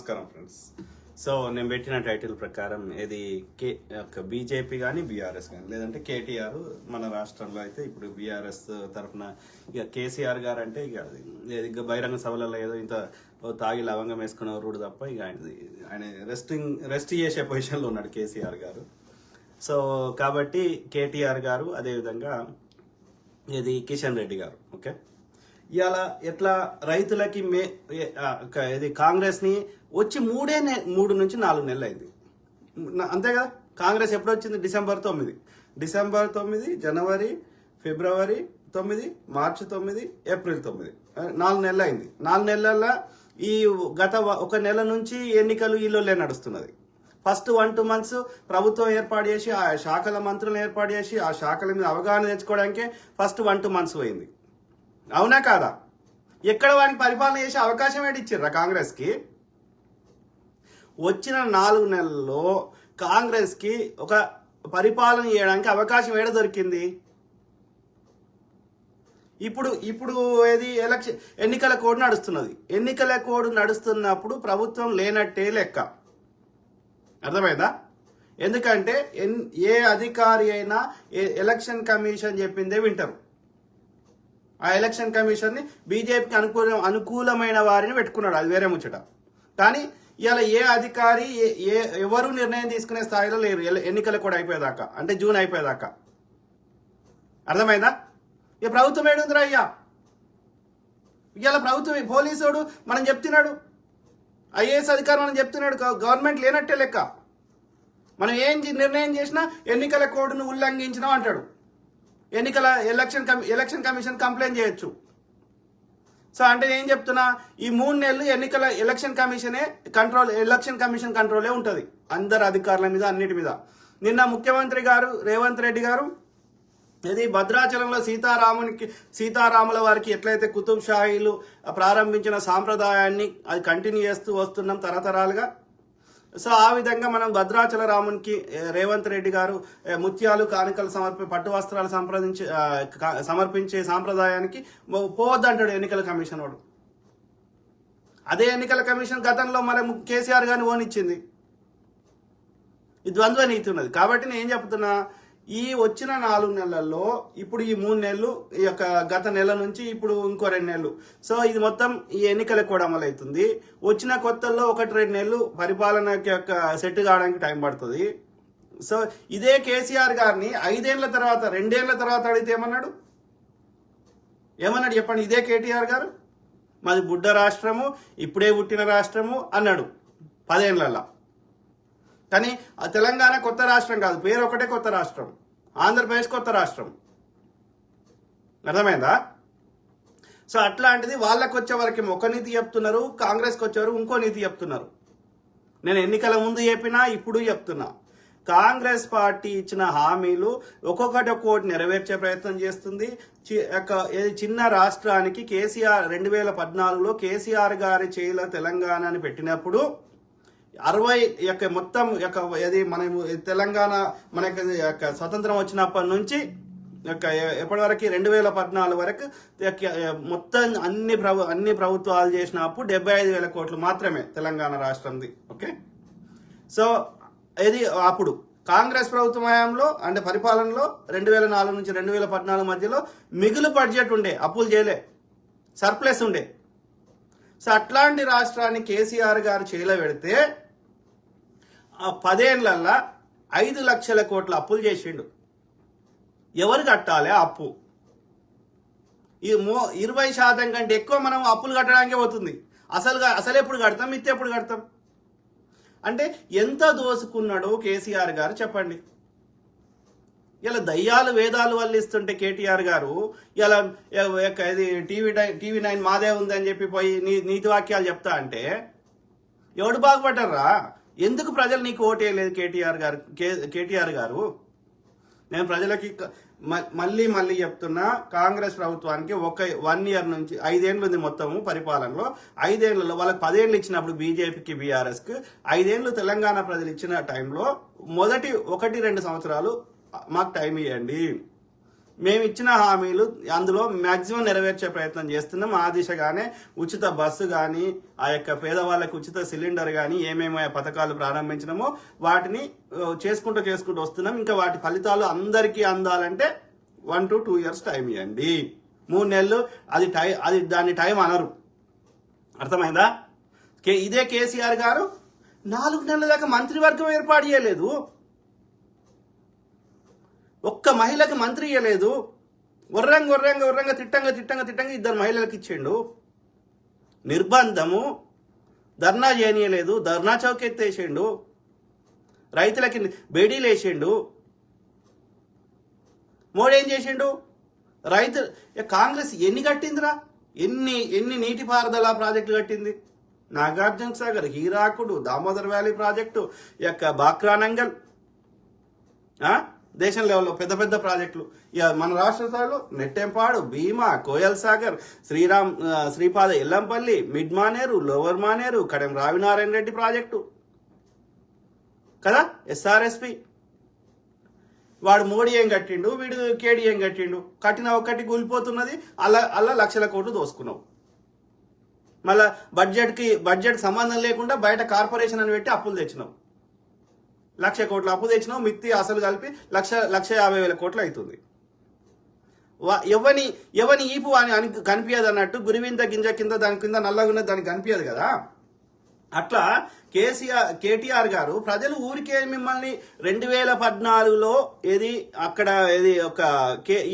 నమస్కారం friends. So నేను పెట్టిన టైటిల్ ప్రకారం ఇది బీజేపీ కానీ బీఆర్ఎస్ కానీ లేదంటే కేటీఆర్ మన రాష్ట్రంలో అయితే ఇప్పుడు బీఆర్ఎస్ తరఫున ఇక కేసీఆర్ గారు అంటే ఇక బహిరంగ సభలలో ఏదో ఇంత తాగి లవంగం వేసుకునే రూడు తప్ప ఇక ఆయన రెస్ట్ చేసే పొజిషన్లో ఉన్నాడు కేసీఆర్ గారు. సో కాబట్టి కేటీఆర్ గారు అదేవిధంగా ఇది కిషన్ రెడ్డి గారు ఓకే ఇలా ఎట్లా రైతులకి ఇది కాంగ్రెస్ ని వచ్చి 3 నుంచి 4 నెలలు అయింది అంతే కదా. కాంగ్రెస్ ఎప్పుడు వచ్చింది? డిసెంబర్ 9, జనవరి, ఫిబ్రవరి 9, మార్చి 9, ఏప్రిల్ 9, 4 నెలలు అయింది. 4 నెలల ఈ గత 1 నెల నుంచి ఎన్నికలు ఈలోనే నడుస్తున్నది. ఫస్ట్ 1-2 months ప్రభుత్వం ఏర్పాటు చేసి ఆ శాఖల మంత్రులను ఏర్పాటు చేసి ఆ శాఖల మీద అవగాహన తెచ్చుకోవడానికే ఫస్ట్ 1-2 months పోయింది. అవునా కాదా? ఎక్కడ వాడికి పరిపాలన చేసే అవకాశం ఏంటి ఇచ్చిర్రా కాంగ్రెస్ కి? వచ్చిన 4 నెలల్లో కాంగ్రెస్ కి ఒక పరిపాలన చేయడానికి అవకాశం ఏడ దొరికింది? ఇప్పుడు ఏది ఎన్నికల కోడ్ నడుస్తున్నది. ఎన్నికల కోడ్ నడుస్తున్నప్పుడు ప్రభుత్వం లేనట్టే లెక్క. అర్థమైందా? ఎందుకంటే ఏ అధికారి అయినా ఎలక్షన్ కమిషన్ చెప్పిందే వింటారు. ఆ ఎలక్షన్ కమిషన్ ని బీజేపీకి అనుకూలమైన వారిని పెట్టుకున్నాడు, అది వేరే ముచ్చట. కానీ ఇలా ఏ అధికారి ఎవరు నిర్ణయం తీసుకునే స్థాయిలో లేరు ఎన్నికలు కూడా అయిపోయేదాకా, అంటే జూన్ అయిపోయేదాకా. అర్థమైందా? ఇక ప్రభుత్వం ఏడుందిరా అయ్యా? ఇవాళ ప్రభుత్వం పోలీసుడు మనం చెప్తున్నాడు, ఐఏఎస్ అధికారి మనం చెప్తున్నాడు, గవర్నమెంట్ లేనట్టే లెక్క. మనం ఏం నిర్ణయం చేసినా ఎన్నికల కోడ్ను ఉల్లంఘించినాం అంటాడు. ఎలక్షన్ కమిషన్ కంప్లైంట్ చేయొచ్చు. సో అంటే ఏం చెప్తున్నా, ఈ 3 నెలలు ఎలక్షన్ కమిషన్ కంట్రోలే ఉంటుంది అందరు అధికారుల మీద, అన్నిటి మీద. నిన్న ముఖ్యమంత్రి గారు రేవంత్ రెడ్డి గారు ఇది భద్రాచలంలో సీతారాముల వారికి ఎట్లయితే కుతుబ్ షాహీలు ప్రారంభించిన సాంప్రదాయాన్ని అది కంటిన్యూ చేస్తూ వస్తున్నాం తరతరాలుగా. సో ఆ విధంగా మనం భద్రాచల రామునికి రేవంత్ రెడ్డి గారు ముత్యాలు కానుకలు పట్టు వస్త్రాలు సమర్పించే సాంప్రదాయానికి పోవద్దంటాడు ఎన్నికల కమిషన్ వాడు. అదే ఎన్నికల కమిషన్ గతంలో మరి కేసీఆర్ గారిని ఓనిచ్చింది. ఈ ద్వంద్వ నీతి ఉన్నది. కాబట్టి నేను ఏం చెప్తున్నా, ఈ వచ్చిన 4 నెలల్లో ఇప్పుడు ఈ 3 నెలలు ఈ యొక్క గత నెల నుంచి ఇప్పుడు ఇంకో 2 నెలలు, సో ఇది మొత్తం ఈ ఎన్నికలకు కూడా అమలవుతుంది. వచ్చిన కొత్తల్లో 1-2 నెలలు పరిపాలనకి యొక్క సెట్ కావడానికి టైం పడుతుంది. సో ఇదే కేసీఆర్ గారిని 5 ఏళ్ల తర్వాత 2 ఏళ్ల తర్వాత అడిగితే ఏమన్నాడు చెప్పండి? ఇదే కేటీఆర్ గారు మాది బుడ్డ రాష్ట్రము, ఇప్పుడే పుట్టిన రాష్ట్రము అన్నాడు 10 ఏళ్లలో. కానీ తెలంగాణ కొత్త రాష్ట్రం కాదు, పేరు ఒకటే కొత్త రాష్ట్రం. ఆంధ్రప్రదేశ్ కొత్త రాష్ట్రం. అర్థమైందా? సో అట్లాంటిది వాళ్ళకి వచ్చే వరకు ఒక నీతి చెప్తున్నారు, కాంగ్రెస్కి వచ్చేవారు ఇంకో నీతి చెప్తున్నారు. నేను ఎన్నికల ముందు చెప్పినా ఇప్పుడు చెప్తున్నా, కాంగ్రెస్ పార్టీ ఇచ్చిన హామీలు ఒక్కొక్కటి నెరవేర్చే ప్రయత్నం చేస్తుంది. చిన్న రాష్ట్రానికి కేసీఆర్ 2014లో కేసీఆర్ గారి చేయిలో తెలంగాణని పెట్టినప్పుడు 60 మొత్తం మన తెలంగాణ మనకి స్వతంత్రం వచ్చినప్పటి నుంచి ఎప్పటి వరకు 2014 వరకు మొత్తం అన్ని ప్రభుత్వాలు చేసినప్పుడు 75,000 కోట్లు మాత్రమే తెలంగాణ రాష్ట్రంది. ఓకే, సో ఇది అప్పుడు కాంగ్రెస్ ప్రభుత్వం హయాంలో అంటే పరిపాలనలో 2004 నుంచి 2014 మధ్యలో మిగులు బడ్జెట్ ఉండే, అప్పులు చేయలే, సర్ప్లస్ ఉండే. సో అట్లాంటి రాష్ట్రాన్ని కేసీఆర్ గారు చేయలో పెడితే 10 ఏళ్లలో 5 లక్షల కోట్ల అప్పులు చేసిండు. ఎవరు కట్టాలి అప్పు? ఈ 20% కంటే ఎక్కువ మనం అప్పులు కట్టడానికే పోతుంది. అసలు ఎప్పుడు కడతాం, మిత్తి ఎప్పుడు కడతాం? అంటే ఎంత దోసుకున్నాడో కేసీఆర్ గారు చెప్పండి. ఇలా దయ్యాలు వేదాలు వల్లిస్తుంటే కేటీఆర్ గారు ఇలా ఇది టీవీ9 మాదే ఉంది అని చెప్పి పోయి నీతి వాక్యాలు చెప్తా అంటే ఎవడు బాగుపడ్డారా? ఎందుకు ప్రజలు నీకు ఓటేయలేదు కేటీఆర్ గారు? నేను ప్రజలకి మళ్ళీ చెప్తున్నా, కాంగ్రెస్ ప్రభుత్వానికి 1 year నుంచి 5 ఏళ్ళు ఉంది మొత్తము పరిపాలనలో. 5 ఏళ్లలో వాళ్ళకి 10 ఏళ్ళు ఇచ్చినప్పుడు బీజేపీకి బీఆర్ఎస్కి 5 ఏళ్ళు తెలంగాణ ప్రజలు ఇచ్చిన టైంలో మొదటి 1-2 సంవత్సరాలు మాకు టైం ఇవ్వండి. మేము ఇచ్చిన హామీలు అందులో మ్యాక్సిమం నెరవేర్చే ప్రయత్నం చేస్తున్నాం. ఆ దిశగానే ఉచిత బస్సు కానీ, ఆ యొక్క పేదవాళ్ళకి ఉచిత సిలిండర్ కానీ, ఏమేమి పథకాలు ప్రారంభించినామో వాటిని చేసుకుంటూ వస్తున్నాం. ఇంకా వాటి ఫలితాలు అందరికీ అందాలంటే 1 to 2 years టైం ఇవ్వండి. 3 నెలలు అది దాన్ని టైం అనరు. అర్థమైందా? ఇదే కేసీఆర్ గారు 4 నెలల దాకా మంత్రివర్గం ఏర్పాటు చేయలేదు. ఒక్క మహిళకి మంత్రి ఇవ్వలేదు. వర్రంగా తిట్టంగా 2 మహిళలకు ఇచ్చిండు. నిర్బంధము, ధర్నా చేయనీయలేదు, ధర్నా చౌక్ ఎత్తేసిండు, రైతులకి బేడీలు వేసిండు. మోడీ ఏం చేసిండు? కాంగ్రెస్ ఎన్ని కట్టిందిరా? ఎన్ని నీటిపారుదల ప్రాజెక్టులు కట్టింది? నాగార్జున సాగర్, హీరాకుడు, దామోదర్ వ్యాలీ ప్రాజెక్టు, బాక్రానంగల్, దేశం లెవెల్లో పెద్ద ప్రాజెక్టులు. మన రాష్ట్ర స్థాయిలో Nettempadu, Bhima, Koil Sagar, Sripada Yellampalli, mid Maneru, lower Maneru, Kadem Ravinarayana Reddy project కదా, ఎస్ఆర్ఎస్పి. వాడు మోడీ ఏం కట్టిండు, వీడు కేడీ ఏం కట్టిండు? కట్టిన ఒక్కటి కూలిపోతున్నది. అలా లక్షల కోట్లు దోసుకున్నావు. మళ్ళా బడ్జెట్ సంబంధం లేకుండా బయట కార్పొరేషన్ అని పెట్టి అప్పులు తెచ్చినావు. 1,00,000 కోట్లు అప్పు తెచ్చినావు. మిత్తి అసలు కలిపి 1,50,000 కోట్లు అవుతుంది. ఎవని ఈపు అని కనిపించదు అన్నట్టు, గురివింద గింజ కింద దాని కింద నల్లగున్నది దానికి కనిపించదు కదా. అట్లా కేటీఆర్ గారు ప్రజలు ఊరికే మిమ్మల్ని 2014లో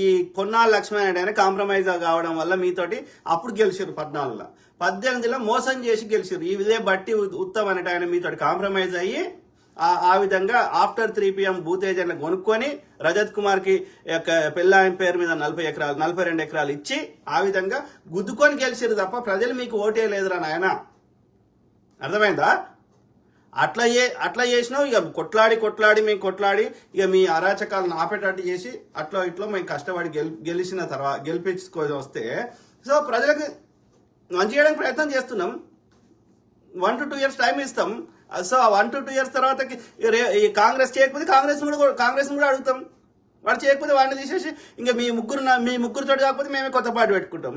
ఈ పొన్నాల లక్ష్మణ్ ఆయన కాంప్రమైజ్ కావడం వల్ల మీతోటి అప్పుడు గెలిచారు. 14లో 18లో మోసం చేసి గెలిచారు. ఇదే బట్టి ఉత్తమ్ అనేట ఆయన మీతోటి కాంప్రమైజ్ అయ్యి ఆ విధంగా ఆఫ్టర్ 3 PM బూత్ ఏజెంట్లను కొనుక్కొని రజత్ కుమార్ కి పెళ్ళాయన పేరు మీద 42 ఎకరాలు ఇచ్చి ఆ విధంగా గుద్దుకొని గెలిచారు తప్ప ప్రజలు మీకు ఓటే లేదురా నాయన. అర్థమైందా? అట్లా చేసినావు. ఇక కొట్లాడి మేము కొట్లాడి ఇక మీ అరాచకాలను ఆపేటట్టు చేసి ఇట్లా మేము కష్టపడి గెలిపించుకొని వస్తే సో ప్రజలకు మంచి చేయడానికి ప్రయత్నం చేస్తున్నాం. 1 to 2 years టైం ఇస్తాం. సో 1 to 2 years తర్వాత కాంగ్రెస్ చేయకపోతే కాంగ్రెస్ కూడా అడుగుతాం. వాడు చేయకపోతే వాడిని తీసేసి ఇంకా మీ ముగ్గురితో కాకపోతే మేమే కొత్త పార్టీ పెట్టుకుంటాం.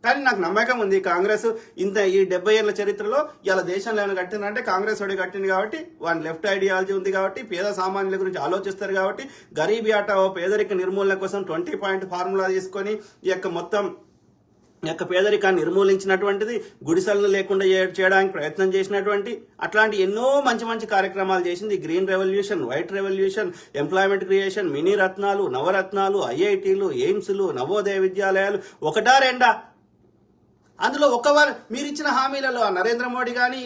కానీ నాకు నమ్మకం ఉంది కాంగ్రెస్ ఈ 70 ఏళ్ల చరిత్రలో ఇలా దేశంలో ఏమైనా కట్టిందంటే కాంగ్రెస్ వాడి కట్టింది కాబట్టి, వాడి లెఫ్ట్ ఐడియాలజీ ఉంది కాబట్టి, పేద సామాన్యుల గురించి ఆలోచిస్తారు కాబట్టి, గరీబీ ఆటో పేదరిక నిర్మూలన కోసం 20 పాయింట్ ఫార్ములా తీసుకొని మొత్తం పేదరికాన్ని నిర్మూలించినటువంటిది, గుడిసెలను లేకుండా చేయడానికి ప్రయత్నం చేసినటువంటి అట్లాంటి ఎన్నో మంచి కార్యక్రమాలు చేసింది. Green revolution, white revolution, employment creation, mini రత్నాలు, నవరత్నాలు, ఐఐటీలు, ఎయిమ్స్లు, నవోదయ విద్యాలయాలు, ఒకటా రెండా? అందులో మీరు ఇచ్చిన హామీలలో నరేంద్ర మోడీ కానీ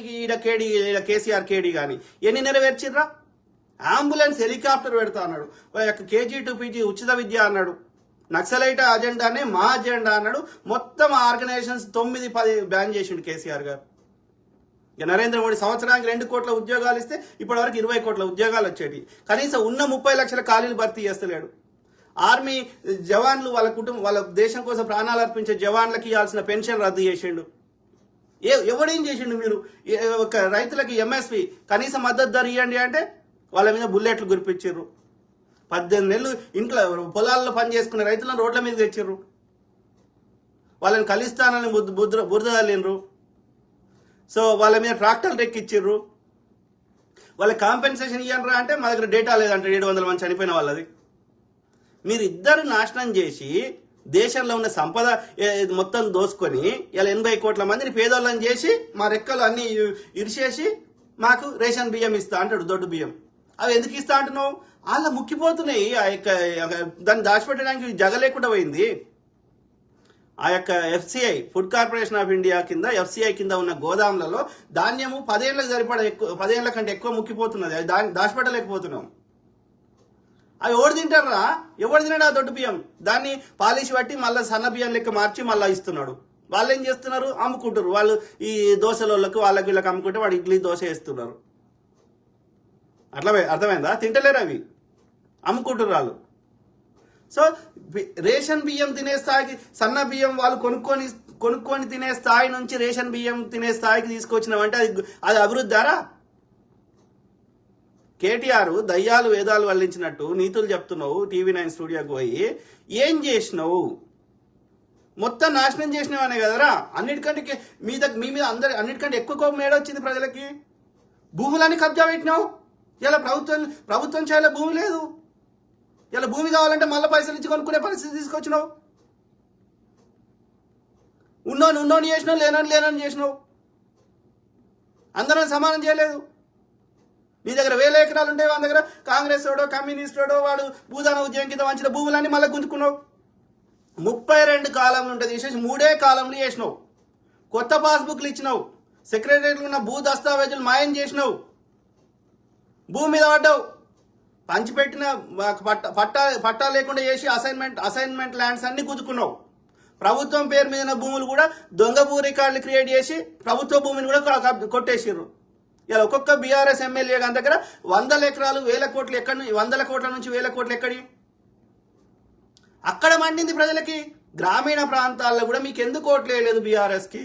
కేసీఆర్ కేడీ కానీ ఎన్ని నెరవేర్చిర్రా? అంబులెన్స్, హెలికాప్టర్ పెడతా అన్నాడు. KG to PG ఉచిత విద్య అన్నాడు. నక్సలైట్ అజెండానే మా అజెండా అన్నాడు. మొత్తం ఆర్గనైజేషన్స్ 9-10 బ్యాన్ చేసిండు కేసీఆర్ గారు. నరేంద్ర మోడీ సంవత్సరానికి 2 కోట్ల ఉద్యోగాలు ఇస్తే ఇప్పటివరకు 20 కోట్ల ఉద్యోగాలు వచ్చేటి. కనీసం ఉన్న 30 లక్షల ఖాళీలు భర్తీ చేస్తలేడు. ఆర్మీ జవాన్లు వాళ్ళ దేశం కోసం ప్రాణాలు అర్పించే జవాన్లకి ఇవ్వాల్సిన పెన్షన్ రద్దు చేసిండు. ఎవడేం చేసిండు? మీరు రైతులకి MSP కనీస మద్దతు ధర ఇవ్వండి అంటే వాళ్ళ మీద బుల్లెట్లు గురిపించారు. 18 నెలలు ఇంట్లో పొలాల్లో పని చేసుకునే రైతులను రోడ్ల మీద తెచ్చారు. వాళ్ళని కలిస్తానని బురద తల్లిండ్రు. సో వాళ్ళ మీద ట్రాక్టర్లు ఎక్కిచ్చిర్రు. వాళ్ళకి కాంపెన్సేషన్ ఇవ్వనరా అంటే మా దగ్గర డేటా లేదంటే 700 మంది చనిపోయిన వాళ్ళది. మీరిద్దరు నాశనం చేసి దేశంలో ఉన్న సంపద మొత్తం దోసుకొని ఇలా 80 కోట్ల మందిని పేదోళ్ళని చేసి మా రెక్కలు అన్ని ఇరిచేసి మాకు రేషన్ బియ్యం ఇస్తా అంటాడు. దొడ్డు బియ్యం అవి ఎందుకు ఇస్తా అంటున్నావు? అలా ముక్కిపోతున్నాయి. దాన్ని దాచిపెట్టడానికి జగ లేకుండా పోయింది. FCI food corporation of India కింద FCI కింద ఉన్న గోదాములలో ధాన్యము 10 ఏళ్ళకి సరిపడా 10 ఏళ్ల కంటే ఎక్కువ ముక్కిపోతున్నది. దాన్ని దాచిపెట్టలేకపోతున్నాం. అవి ఎవరు తింటారా? ఎవరు తిన్నాడు ఆ దొడ్డు బియ్యం? దాన్ని పాలిష్ పట్టి మళ్ళీ సన్న బియ్యం లెక్క మార్చి మళ్ళీ ఇస్తున్నాడు. వాళ్ళు ఏం చేస్తున్నారు? అమ్ముకుంటారు. వాళ్ళు ఈ దోశలకు వాళ్ళకి వీళ్ళకి అమ్ముకుంటే వాడు ఇడ్లీ దోశ వేస్తున్నారు. అట్లా అర్థమైందా? తింటలేరు, అవి అమ్ముకుంటారు వాళ్ళు. సో రేషన్ బియ్యం తినే స్థాయికి, సన్న బియ్యం వాళ్ళు కొనుక్కొని తినే స్థాయి నుంచి రేషన్ బియ్యం తినే స్థాయికి తీసుకొచ్చినామంటే అది అభివృద్ధారా? కేటీఆర్ దయ్యాలు వేదాలు వల్లించినట్టు నీతులు చెప్తున్నావు TV9 స్టూడియోకి పోయి. ఏం చేసినావు? మొత్తం నాశనం చేసినావనే కదరా. అన్నిటికంటే మీ మీద అందరి అన్నిటికంటే ఎక్కువ కోపం ఏడొచ్చింది ప్రజలకి. భూములన్నీ కబ్జా పెట్టినావు. ఇలా ప్రభుత్వం చేయాల భూమి లేదు. ఇలా భూమి కావాలంటే మళ్ళీ పైసలు ఇచ్చి కొనుక్కునే పరిస్థితి తీసుకొచ్చినావు. ఉన్నోని చేసినావు, లేనని చేసినావు. అందరం సమానం చేయలేదు. నీ దగ్గర 1000 ఎకరాలు ఉంటాయి, వాళ్ళ దగ్గర కాంగ్రెస్ వాడో కమ్యూనిస్టోడో వాడు భూదాన ఉద్యమం కింద వంచిన భూములన్నీ మళ్ళీ గుంజుకున్నావు. 32 కాలంలో ఉంటుంది తీసేసి 3 కాలంలో చేసినావు. కొత్త పాస్బుక్లు ఇచ్చినావు. సెక్రటరీలో ఉన్న భూ దస్తావేజులు మాయం చేసినావు. భూమి మీద పడ్డావు. పంచిపెట్టిన పట్టా లేకుండా చేసి అసైన్మెంట్ ల్యాండ్స్ అన్ని గుంజుకున్నావు. ప్రభుత్వం పేరు మీద భూములు కూడా దొంగ భూ రికార్డులు క్రియేట్ చేసి ప్రభుత్వ భూమిని కూడా కొట్టేసారు. ఇలా ఒక్కొక్క బీఆర్ఎస్ ఎమ్మెల్యే గారి దగ్గర 100 ఎకరాలు 1000 కోట్లు ఎక్కడి 100 కోట్ల నుంచి 1000 కోట్లు ఎక్కడి. అక్కడ మండింది ప్రజలకి. గ్రామీణ ప్రాంతాల్లో కూడా మీకు ఎందుకు ఓట్లు వేయలేదు బీఆర్ఎస్కి?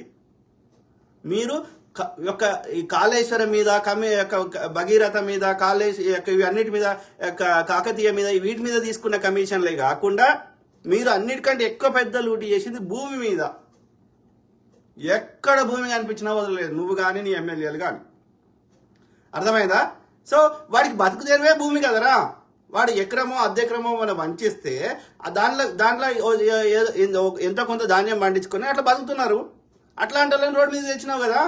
మీరు ఈ కాళేశ్వరం మీద భగీరథ మీద ఇవన్నిటి మీద కాకతీయ మీద వీటి మీద తీసుకున్న కమిషన్లే కాకుండా మీరు అన్నిటికంటే ఎక్కువ పెద్ద లూటీ చేసింది భూమి మీద. ఎక్కడ భూమి కనిపించినా వదలలేదు నువ్వు కానీ నీ ఎమ్మెల్యేలు కానీ. అర్థమైందా? సో వాడికి బతుకు తెరువే భూమి కదరా. వాడు ఎకరమో అర్ధెకరమో మనం వంచిస్తే దాంట్లో ఎంతో కొంత ధాన్యం పండించుకొని అట్లా బతుకుతున్నారు. అట్లాంటి వాళ్ళని రోడ్డు మీద తెచ్చినావు కదా.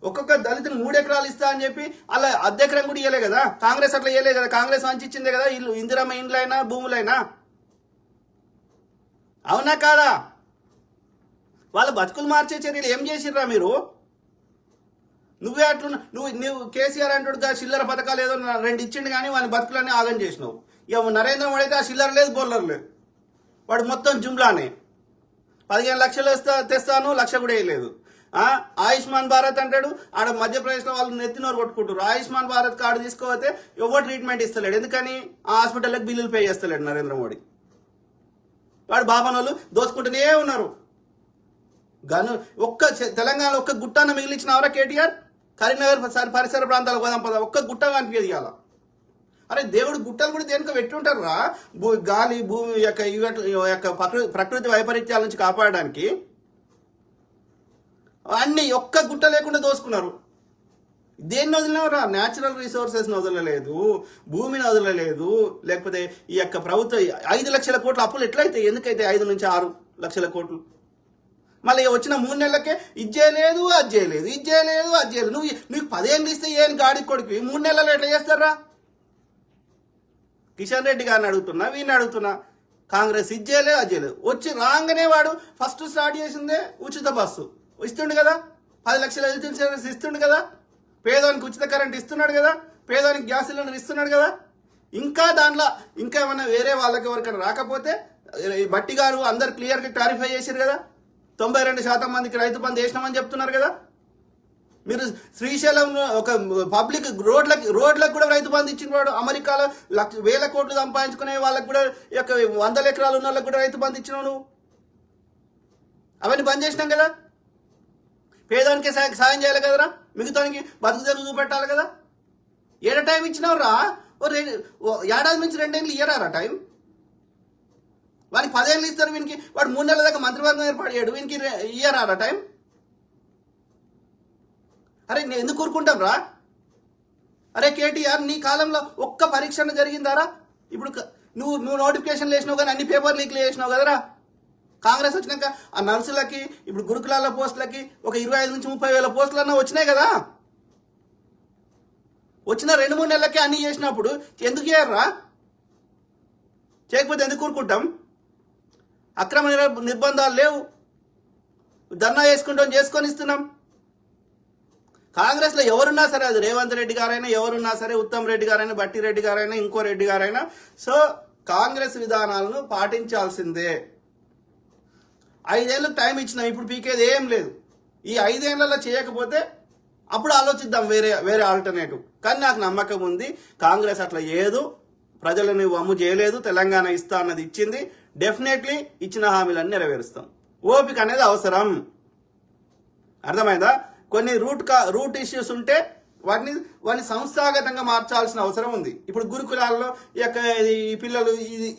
ఒక్కొక్క దళితుని 3 ఎకరాలు ఇస్తా అని చెప్పి అలా అర్ధెకరం కూడా ఇవ్వలే కదా. కాంగ్రెస్ అట్లా ఇవ్వలేదు కదా. కాంగ్రెస్ వంచి ఇచ్చిందే కదా ఇల్లు, ఇందిరమ్మ ఇండ్లైనా భూములైనా. అవునా కాదా? వాళ్ళ బతుకులు మార్చే చర్యలు ఏం చేసిర్రా మీరు? నువ్వే అట్లు నువ్వు కేసీఆర్ అంటుడుగా చిల్లర పథకాలు ఏదో 2 ఇచ్చిండు కానీ వాళ్ళ బతుకులన్నీ ఆగం చేసినావు. ఇక నరేంద్ర మోడీ అయితే ఆ చిల్లర లేదు బోల్లర్ లేదు. వాడు మొత్తం జుమ్లానే 15 లక్షలు తెస్తాను, 1 లక్ష కూడా వేయలేదు. ఆయుష్మాన్ భారత్ అంటాడు. ఆడ మధ్యప్రదేశ్లో వాళ్ళు నెత్తినోరు కొట్టుకుంటారు. ఆయుష్మాన్ భారత్ కార్డు తీసుకోకపోతే ఎవరు ట్రీట్మెంట్ ఇస్తలేడు. ఎందుకని? ఆ హాస్పిటల్కి బిల్లులు పే చేస్తలేడు నరేంద్ర మోడీ. వాడు బాబానోళ్ళు దోచుకుంటూనే ఉన్నారు. తెలంగాణలో ఒక్క గుట్టాన మిగిలించినవరా కేటీఆర్? కరీంనగర్ పరిసర ప్రాంతాలకు పోదాం పద, ఒక్క గుట్ట కనిపించదు ఇవాళ. అరే దేవుడు గుట్టలు కూడా దేనికో పెట్టి ఉంటారు రా. గాలి భూమి యొక్క ప్రకృతి వైపరీత్యాల నుంచి కాపాడడానికి. అన్ని ఒక్క గుట్ట లేకుండా దోసుకున్నారు. దేన్ని వదిలినవరా? న్యాచురల్ రిసోర్సెస్ని వదలలేదు, భూమిని వదలలేదు. లేకపోతే ఈ యొక్క ప్రభుత్వ 5 లక్షల కోట్ల అప్పులు ఎట్లయితే ఎందుకైతే 5 నుంచి 6 లక్షల కోట్లు మళ్ళీ వచ్చిన 3 నెలలకే ఇది చేయలేదు, అది చేయలేదు, ఇది చేయలేదు, అది చేయలేదు. నీకు 10 ఏళ్ళు ఇస్తే ఏం గాడి కొడుకు 3 నెలలు ఎట్లా చేస్తారా? కిషన్ రెడ్డి గారిని అడుగుతున్నా, వీడిని అడుగుతున్నా. కాంగ్రెస్ ఇది చేయలేదు, అది చేయలేదు. వచ్చి రాగానే వాడు ఫస్ట్ స్టార్ట్ చేసిందే ఉచిత బస్సు ఇస్తుండు కదా. 10 లక్షల హెల్త్ ఇన్సూరెన్స్ ఇస్తుండు కదా. పేదవానికి ఉచిత కరెంట్ ఇస్తున్నాడు కదా. పేదవానికి గ్యాస్ సిలిండర్ ఇస్తున్నాడు కదా. ఇంకా దాంట్లో ఇంకా ఏమైనా వేరే వాళ్ళకి ఎవరికైనా రాకపోతే బట్టి గారు అందరు క్లియర్గా క్లారిఫై చేశారు కదా. 92% మందికి రైతు బంధు వేసినామని చెప్తున్నారు కదా. మీరు శ్రీశైలం ఒక పబ్లిక్ రోడ్లకు కూడా రైతు బంధు ఇచ్చిన వాడు. అమెరికాలో 1000 కోట్లు సంపాదించుకునే వాళ్ళకి కూడా 100 ఎకరాలు ఉన్న వాళ్ళకి కూడా రైతు బంధు ఇచ్చినావు నువ్వు. అవన్నీ బంద్ చేసినాం కదా. పేదానికి సాయం చేయాలి కదరా. మిగతానికి బతుకు తెరువు చూపెట్టాలి కదా. ఏడ టైం ఇచ్చినావు రా? ఏడాది నుంచి 2 ఏళ్ళు ఇయ్యరారా టైం? వానికి 10 ఏళ్ళు ఇస్తారు. వీనికి వాడు 3 నెలల దాకా మంత్రివర్గం ఏర్పాటు చేయడు. వీనికి ఇయ్యరారా టైం? అరే నేను ఎందుకు కూరుకుంటాం రా? అరే కేటీఆర్ నీ కాలంలో ఒక్క పరీక్ష జరిగిందారా? ఇప్పుడు నువ్వు నోటిఫికేషన్ వేసినావు కానీ అన్ని పేపర్ లీక్లు చేసినావు కదరా. కాంగ్రెస్ వచ్చినాక ఆ నర్సులకి ఇప్పుడు గురుకులాల పోస్టులకి ఒక 25 నుంచి 30 వేల పోస్టులు అన్నా వచ్చినాయి కదా. వచ్చిన 2-3 నెలలకి అన్ని చేసినప్పుడు ఎందుకు చేయర్రా? చేయకపోతే ఎందుకు కూరుకుంటాం? అక్రమ నిర్బంధాలు లేవు. ధర్నా చేసుకొని ఇస్తున్నాం. కాంగ్రెస్లో ఎవరున్నా సరే, అది రేవంత్ రెడ్డి గారైనా, ఎవరున్నా సరే, ఉత్తమ్ రెడ్డి గారైనా, బట్టి రెడ్డి గారైనా, ఇంకో రెడ్డి గారైనా, సో కాంగ్రెస్ విధానాలను పాటించాల్సిందే. 5 ఏళ్ళు టైం ఇచ్చినాం. ఇప్పుడు పీకేది ఏం లేదు. ఈ 5 ఏళ్లలో చేయకపోతే అప్పుడు ఆలోచిద్దాం వేరే ఆల్టర్నేటివ్. కానీ నాకు నమ్మకం ఉంది కాంగ్రెస్ అట్లా ఏదో ప్రజలను వమ్ము చేయలేదు. తెలంగాణ ఇస్తా అన్నది ఇచ్చింది. డెఫినెట్లీ ఇచ్చిన హామీలన్నీ నెరవేరుస్తాం. ఓపిక అనేది అవసరం. అర్థమైందా? కొన్ని రూట్ ఇష్యూస్ ఉంటే వాటిని సంస్థాగతంగా మార్చాల్సిన అవసరం ఉంది. ఇప్పుడు గురుకులాల్లో ఈ పిల్లలు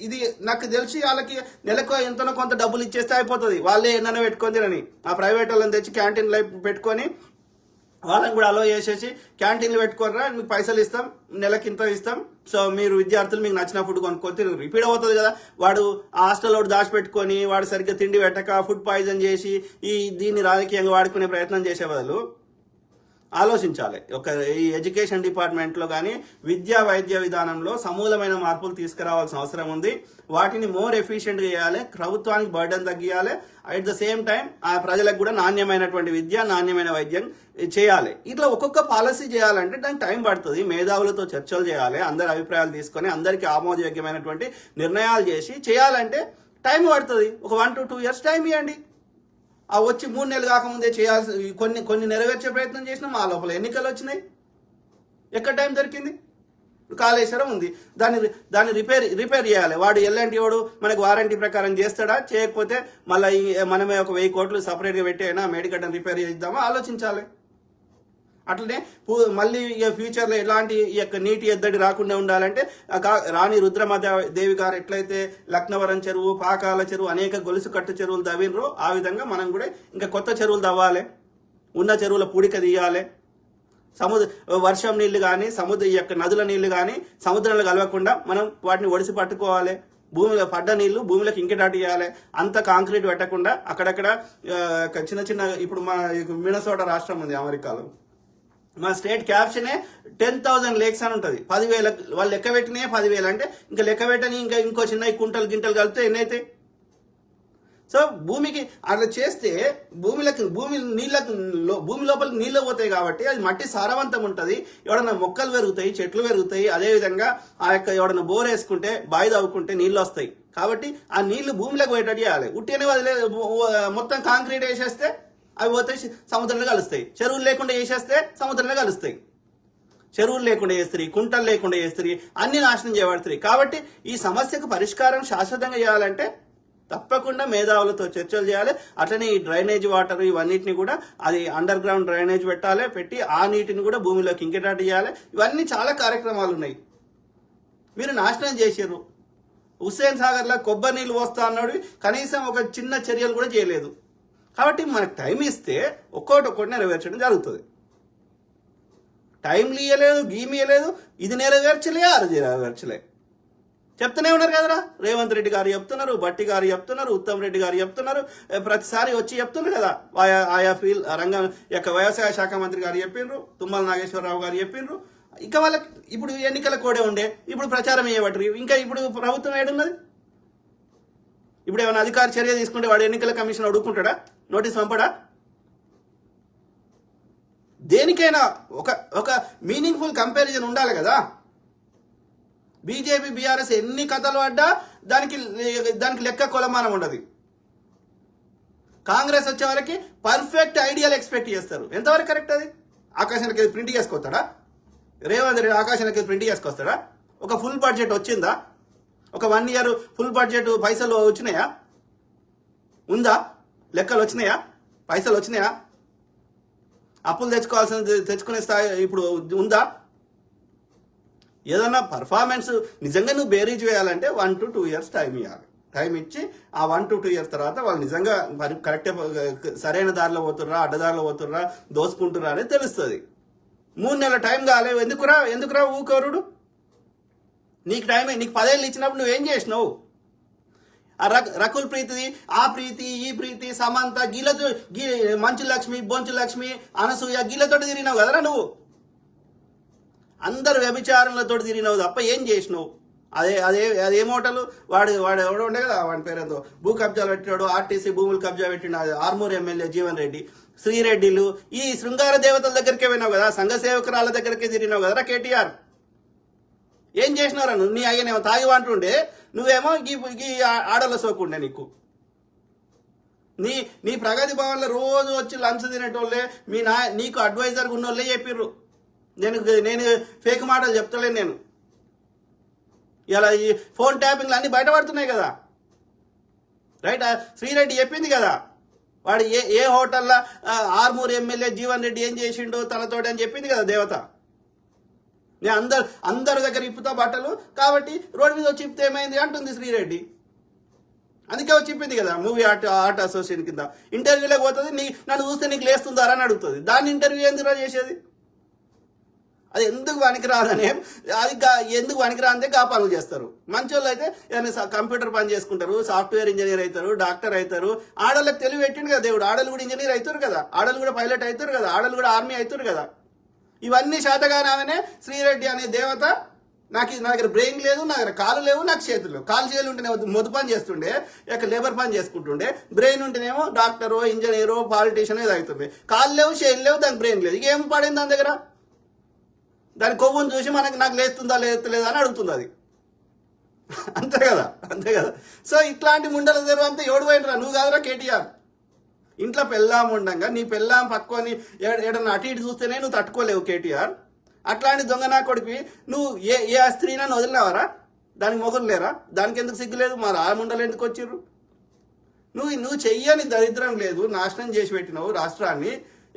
ఇది నాకు తెలిసి వాళ్ళకి నెలకు ఎంతనో కొంత డబ్బులు ఇచ్చేస్తే అయిపోతుంది, వాళ్ళే ఎన్నో పెట్టుకొని తినని. ఆ ప్రైవేట్ వాళ్ళని తెచ్చి క్యాంటీన్ లైఫ్ పెట్టుకొని వాళ్ళని కూడా అలో చేసేసి క్యాంటీన్లు పెట్టుకోరా, మీకు పైసలు ఇస్తాం, నెలకి ఇంత ఇస్తాం, సో మీరు విద్యార్థులు మీకు నచ్చిన ఫుడ్ కొనుక్కొని తిరుగు. రిపీట్ అవుతుంది కదా. వాడు ఆ హాస్టల్లో దాచిపెట్టుకొని వాడు సరిగ్గా తిండి పెట్టక ఫుడ్ పాయిజన్ చేసి దీన్ని రాజకీయంగా వాడుకునే ప్రయత్నం చేసే బదులు ఆలోచించాలి. ఈ ఎడ్యుకేషన్ డిపార్ట్మెంట్లో కానీ విద్యా వైద్య విధానంలో సమూలమైన మార్పులు తీసుకురావాల్సిన అవసరం ఉంది. వాటిని మోర్ ఎఫిషియెంట్గా చేయాలి, ప్రభుత్వానికి బర్డెన్ తగ్గియాలి, అట్ ద సేమ్ టైం ఆ ప్రజలకు కూడా నాణ్యమైనటువంటి విద్య, నాణ్యమైన వైద్యం చేయాలి. ఇట్లా ఒక్కొక్క పాలసీ చేయాలంటే దానికి టైం పడుతుంది. మేధావులతో చర్చలు చేయాలి, అందరి అభిప్రాయాలు తీసుకొని అందరికీ ఆమోదయోగ్యమైనటువంటి నిర్ణయాలు చేయాలంటే టైం పడుతుంది. ఒక 1 to 2 years టైం ఇవ్వండి. ఆ వచ్చి 3 నెలలు కాకముందే చేయాల్సి కొన్ని నెరవేర్చే ప్రయత్నం చేసినాం. ఆ లోపల ఎన్నికలు వచ్చినాయి, ఎక్కడ టైం దొరికింది? కాళేశ్వరం ఉంది, దాన్ని రిపేర్ చేయాలి. వాడు ఎల్ఎన్టీ వాడు మనకు వారంటీ ప్రకారం చేస్తాడా? చేయకపోతే మళ్ళీ మనమే ఒక 1000 కోట్లు సపరేట్గా పెట్టి అయినా మేడిగడ్డను రిపేర్ చేద్దామా ఆలోచించాలి. అట్లనే మళ్ళీ ఫ్యూచర్లో ఎలాంటి నీటి ఎద్దడి రాకుండా ఉండాలంటే రాణి రుద్రమదేవి గారు ఎట్లయితే లక్నవరం చెరువు, పాకాల చెరువు, అనేక గొలుసు కట్టు చెరువులు తవ్వినరో ఆ విధంగా మనం కూడా ఇంకా కొత్త చెరువులు తవ్వాలి, ఉన్న చెరువుల పూడిక తీయాలి. వర్షం నీళ్లు కానీ నదుల నీళ్లు కానీ సముద్రంలో కలవకుండా మనం వాటిని ఒడిసి పట్టుకోవాలి. భూమిలో పడ్డ నీళ్లు భూమిలోకి ఇంకెటాటి చేయాలి. అంత కాంక్రీట్ పెట్టకుండా అక్కడక్కడ చిన్న ఇప్పుడు మా మినసోటా రాష్ట్రం ఉంది అమెరికాలో, మా స్టేట్ క్యాప్షనే 10,000 లేక్స్ అని ఉంటుంది. 10,000 వాళ్ళు లెక్క పెట్టినాయి 10,000 అంటే ఇంకా లెక్క పెట్టని ఇంకో చిన్న గింటలు కలిపితే ఎన్ని అవుతాయి? సో భూమికి అట్లా చేస్తే భూమి లోపలికి నీళ్ళు పోతాయి కాబట్టి అది మట్టి సారవంతం ఉంటుంది. ఎవడన్నా మొక్కలు పెరుగుతాయి, చెట్లు పెరుగుతాయి. అదేవిధంగా ఎవడన్నా బోర్ వేసుకుంటే బావి తవ్వుకుంటే నీళ్ళు వస్తాయి. కాబట్టి ఆ నీళ్లు భూమిలోకి పోయేటట్టు చేయాలి. ఉట్టినే మొత్తం కాంక్రీట్ వేసేస్తే అవి పోతాయి, సముద్రంలో కలుస్తాయి. చెరువులు లేకుండా వేసేస్తే సముద్రంలో కలుస్తాయి. చెరువులు లేకుండా చేస్తారు, కుంటలు లేకుండా చేస్తారు, అన్ని నాశనం చేయబడతాయి. కాబట్టి ఈ సమస్యకు పరిష్కారం శాశ్వతంగా చేయాలంటే తప్పకుండా మేధావులతో చర్చలు చేయాలి. అట్లనే ఈ డ్రైనేజ్ వాటర్ ఇవన్నిటిని కూడా అది అండర్ గ్రౌండ్ డ్రైనేజ్ పెట్టి ఆ నీటిని కూడా భూమిలోకి ఇంకెటాటి చేయాలి. ఇవన్నీ చాలా కార్యక్రమాలు ఉన్నాయి. మీరు నాశనం చేశారు. హుస్సేన్ సాగర్లో కొబ్బరి నీళ్ళు పోస్తా అన్నాడు, కనీసం ఒక చిన్న చర్యలు కూడా చేయలేదు. కాబట్టి మనకు టైం ఇస్తే ఒక్కొక్కటి నెరవేర్చడం జరుగుతుంది. టైం ఇయ్యలేదు, గీమియలేదు, ఇది నెరవేర్చలే, అది నెరవేర్చలే చెప్తూనే ఉన్నారు కదరా. రేవంత్ రెడ్డి గారు చెప్తున్నారు, బట్టి గారు చెప్తున్నారు, ఉత్తమ్ రెడ్డి గారు చెప్తున్నారు, ప్రతిసారి వచ్చి చెప్తున్నారు కదా. ఆయా రంగం వ్యవసాయ శాఖ మంత్రి గారు చెప్పిండ్రు, తుమ్మల నాగేశ్వరరావు గారు చెప్పిండ్రు. ఇక వాళ్ళకి ఇప్పుడు ఎన్నికల కోడే ఉండే, ఇప్పుడు ప్రచారం చేయబట్టి ఇంకా ఇప్పుడు ప్రభుత్వం ఏడున్నది? ఇప్పుడు ఏమైనా అధికార చర్య తీసుకుంటే వాడు ఎన్నికల కమిషన్ అడుగుకుంటాడా? నోటీస్ పంపడా? దేనికైనా ఒక మీనింగ్ఫుల్ కంపారిజన్ ఉండాలి కదా. బీజేపీ బీఆర్ఎస్ ఎన్ని కథలు పడ్డా దానికి లెక్క కొలమానం ఉండదు. కాంగ్రెస్ వచ్చే వరకు పర్ఫెక్ట్ ఐడియాలు ఎక్స్పెక్ట్ చేస్తారు. ఎంతవరకు కరెక్ట్ అది? ఆకాశానికి ప్రింట్ చేసుకొస్తాడా రేవంత్ రెడ్డి? ఆకాశానికి ప్రింట్ చేసుకొస్తాడా? ఒక ఫుల్ బడ్జెట్ వచ్చిందా? ఒక 1 year ఫుల్ బడ్జెట్ పైసలు వచ్చినాయా? ఉందా? లెక్కలు వచ్చినాయా? పైసలు వచ్చినాయా? అప్పులు తెచ్చుకునే స్థాయి ఇప్పుడు ఉందా? ఏదన్నా పర్ఫార్మెన్స్ నిజంగా నువ్వు బేరీజ్ వేయాలంటే 1 to 2 years టైం ఇవ్వాలి. టైం ఇచ్చి ఆ 1 to 2 years తర్వాత వాళ్ళు నిజంగా కరెక్ట్ సరైన దారిలో పోతుర్రా, అడ్డదారిలో పోతుర్రా, దోసుకుంటుర్రా అనేది తెలుస్తుంది. 3 నెలల టైం కాలేదు. ఎందుకురా ఊకోరుడు? నీకు టైం, నీకు 10 ఏళ్ళు ఇచ్చినప్పుడు నువ్వేం చేసినావు? ఆ రకుల్ ప్రీతి, ఆ ప్రీతి, ఈ ప్రీతి, సమంత, గీలతో మంచు లక్ష్మి, బొంచు లక్ష్మి, అనసూయ గీలతో తిరిగినావు కదరా నువ్వు. అందరు వ్యభిచారులతో తిరిగినావు తప్ప ఏం చేసినావు? అదే మోటలు వాడు ఎవడో ఉండే కదా, వాడి పేరుతో భూ కబ్జాలు పెట్టినాడు, ఆర్టీసీ భూములు కబ్జా పెట్టినాడు ఆర్మూర్ ఎమ్మెల్యే జీవన్ రెడ్డి, శ్రీరెడ్డిలు, ఈ శృంగార దేవతల దగ్గరికే పోయినావు కదా, సంఘ సేవకురాల దగ్గరికే తిరిగినావు కదరా కేటీఆర్. ఏం చేసినారా నువ్వు? నీ అయ్యనేమో తాగి అంటుండే, నువ్వేమో ఈ ఆడల సోకుండే. నీ ప్రగతి భవన్లో రోజు వచ్చి లంచ్ తినేటోళ్ళే, నీకు అడ్వైజర్గా ఉన్నోళ్ళే చెప్పిర్రు. నేను ఫేక్ మాటలు చెప్తలేను. నేను ఇలా ఈ ఫోన్ ట్యాపింగ్లు అన్ని బయటపడుతున్నాయి కదా, రైట్? శ్రీరెడ్డి చెప్పింది కదా, వాడు ఏ హోటల్లో ఆర్మూర్ ఎమ్మెల్యే జీవన్ రెడ్డి ఏం చేసిండో తనతోటి అని చెప్పింది కదా దేవత. నేను అందరి దగ్గర ఇప్పుతా బట్టలు, కాబట్టి రోడ్డు మీద వచ్చి ఇప్పితే ఏమైంది అంటుంది శ్రీరెడ్డి. అందుకే వచ్చి చెప్పింది కదా మూవీ ఆర్ట్ అసోసియేషన్ కింద. ఇంటర్వ్యూలోకి పోతుంది, నన్ను చూస్తే నీకు లేస్తుందారా అని అడుగుతుంది. దాన్ని ఇంటర్వ్యూ ఎందుకు చేసేది? అది ఎందుకు పనికిరాదనే, అది ఎందుకు పనికిరాందే కా పనులు చేస్తారు. మంచోళ్ళు అయితే ఏదైనా కంప్యూటర్ పని చేసుకుంటారు, సాఫ్ట్వేర్ ఇంజనీర్ అవుతారు, డాక్టర్ అవుతారు. ఆడోళ్ళకి తెలివి పెట్టిండు కదా దేవుడు, ఆడలు కూడా ఇంజనీర్ అవుతారు కదా, ఆడలు కూడా పైలట్ అవుతారు కదా, ఆడలు కూడా ఆర్మీ అవుతారు కదా. ఇవన్నీ శాతగానే శ్రీరెడ్డి అనే దేవత నా దగ్గర బ్రెయిన్ లేదు, నా దగ్గర కాలు లేవు, నాకు చేతులు లేవు. కాలు చేతులు ఉంటేనేమో మొద్దు పని చేస్తుండే, ఇక లేబర్ పని చేసుకుంటుండే. బ్రెయిన్ ఉంటేనేమో డాక్టరో ఇంజనీరో పాలిటీషియన్ ఇది అవుతుంది. కాలు లేవు, చేతులు లేవు, దానికి బ్రెయిన్ లేదు. ఇక ఏం పడింది దాని దగ్గర? దాని కొవ్వును చూసి నాకు లేస్తుందా లేస్తలేదా అని అడుగుతుంది అది. అంతే కదా. సో ఇట్లాంటి ముండల దగ్గర అంతా ఎవడు పోయినరా? నువ్వు కాదురా కేటీఆర్. ఇంట్లో పెళ్ళాం ఉండగా నీ పెళ్ళాం పక్కుని ఏడన్నా అటు ఇటు చూస్తేనే నువ్వు తట్టుకోలేవు కేటీఆర్. అట్లాంటి దొంగ నా కొడుకు నువ్వు ఏ స్త్రీనని వదిలినావరా? దానికి మొగలు లేరా? దానికి ఎందుకు సిగ్గులేదు? మరి ఆ ముండలు ఎందుకు వచ్చిర్రు? నువ్వు చెయ్యని దరిద్రం లేదు, నాశనం చేసి పెట్టినావు రాష్ట్రాన్ని.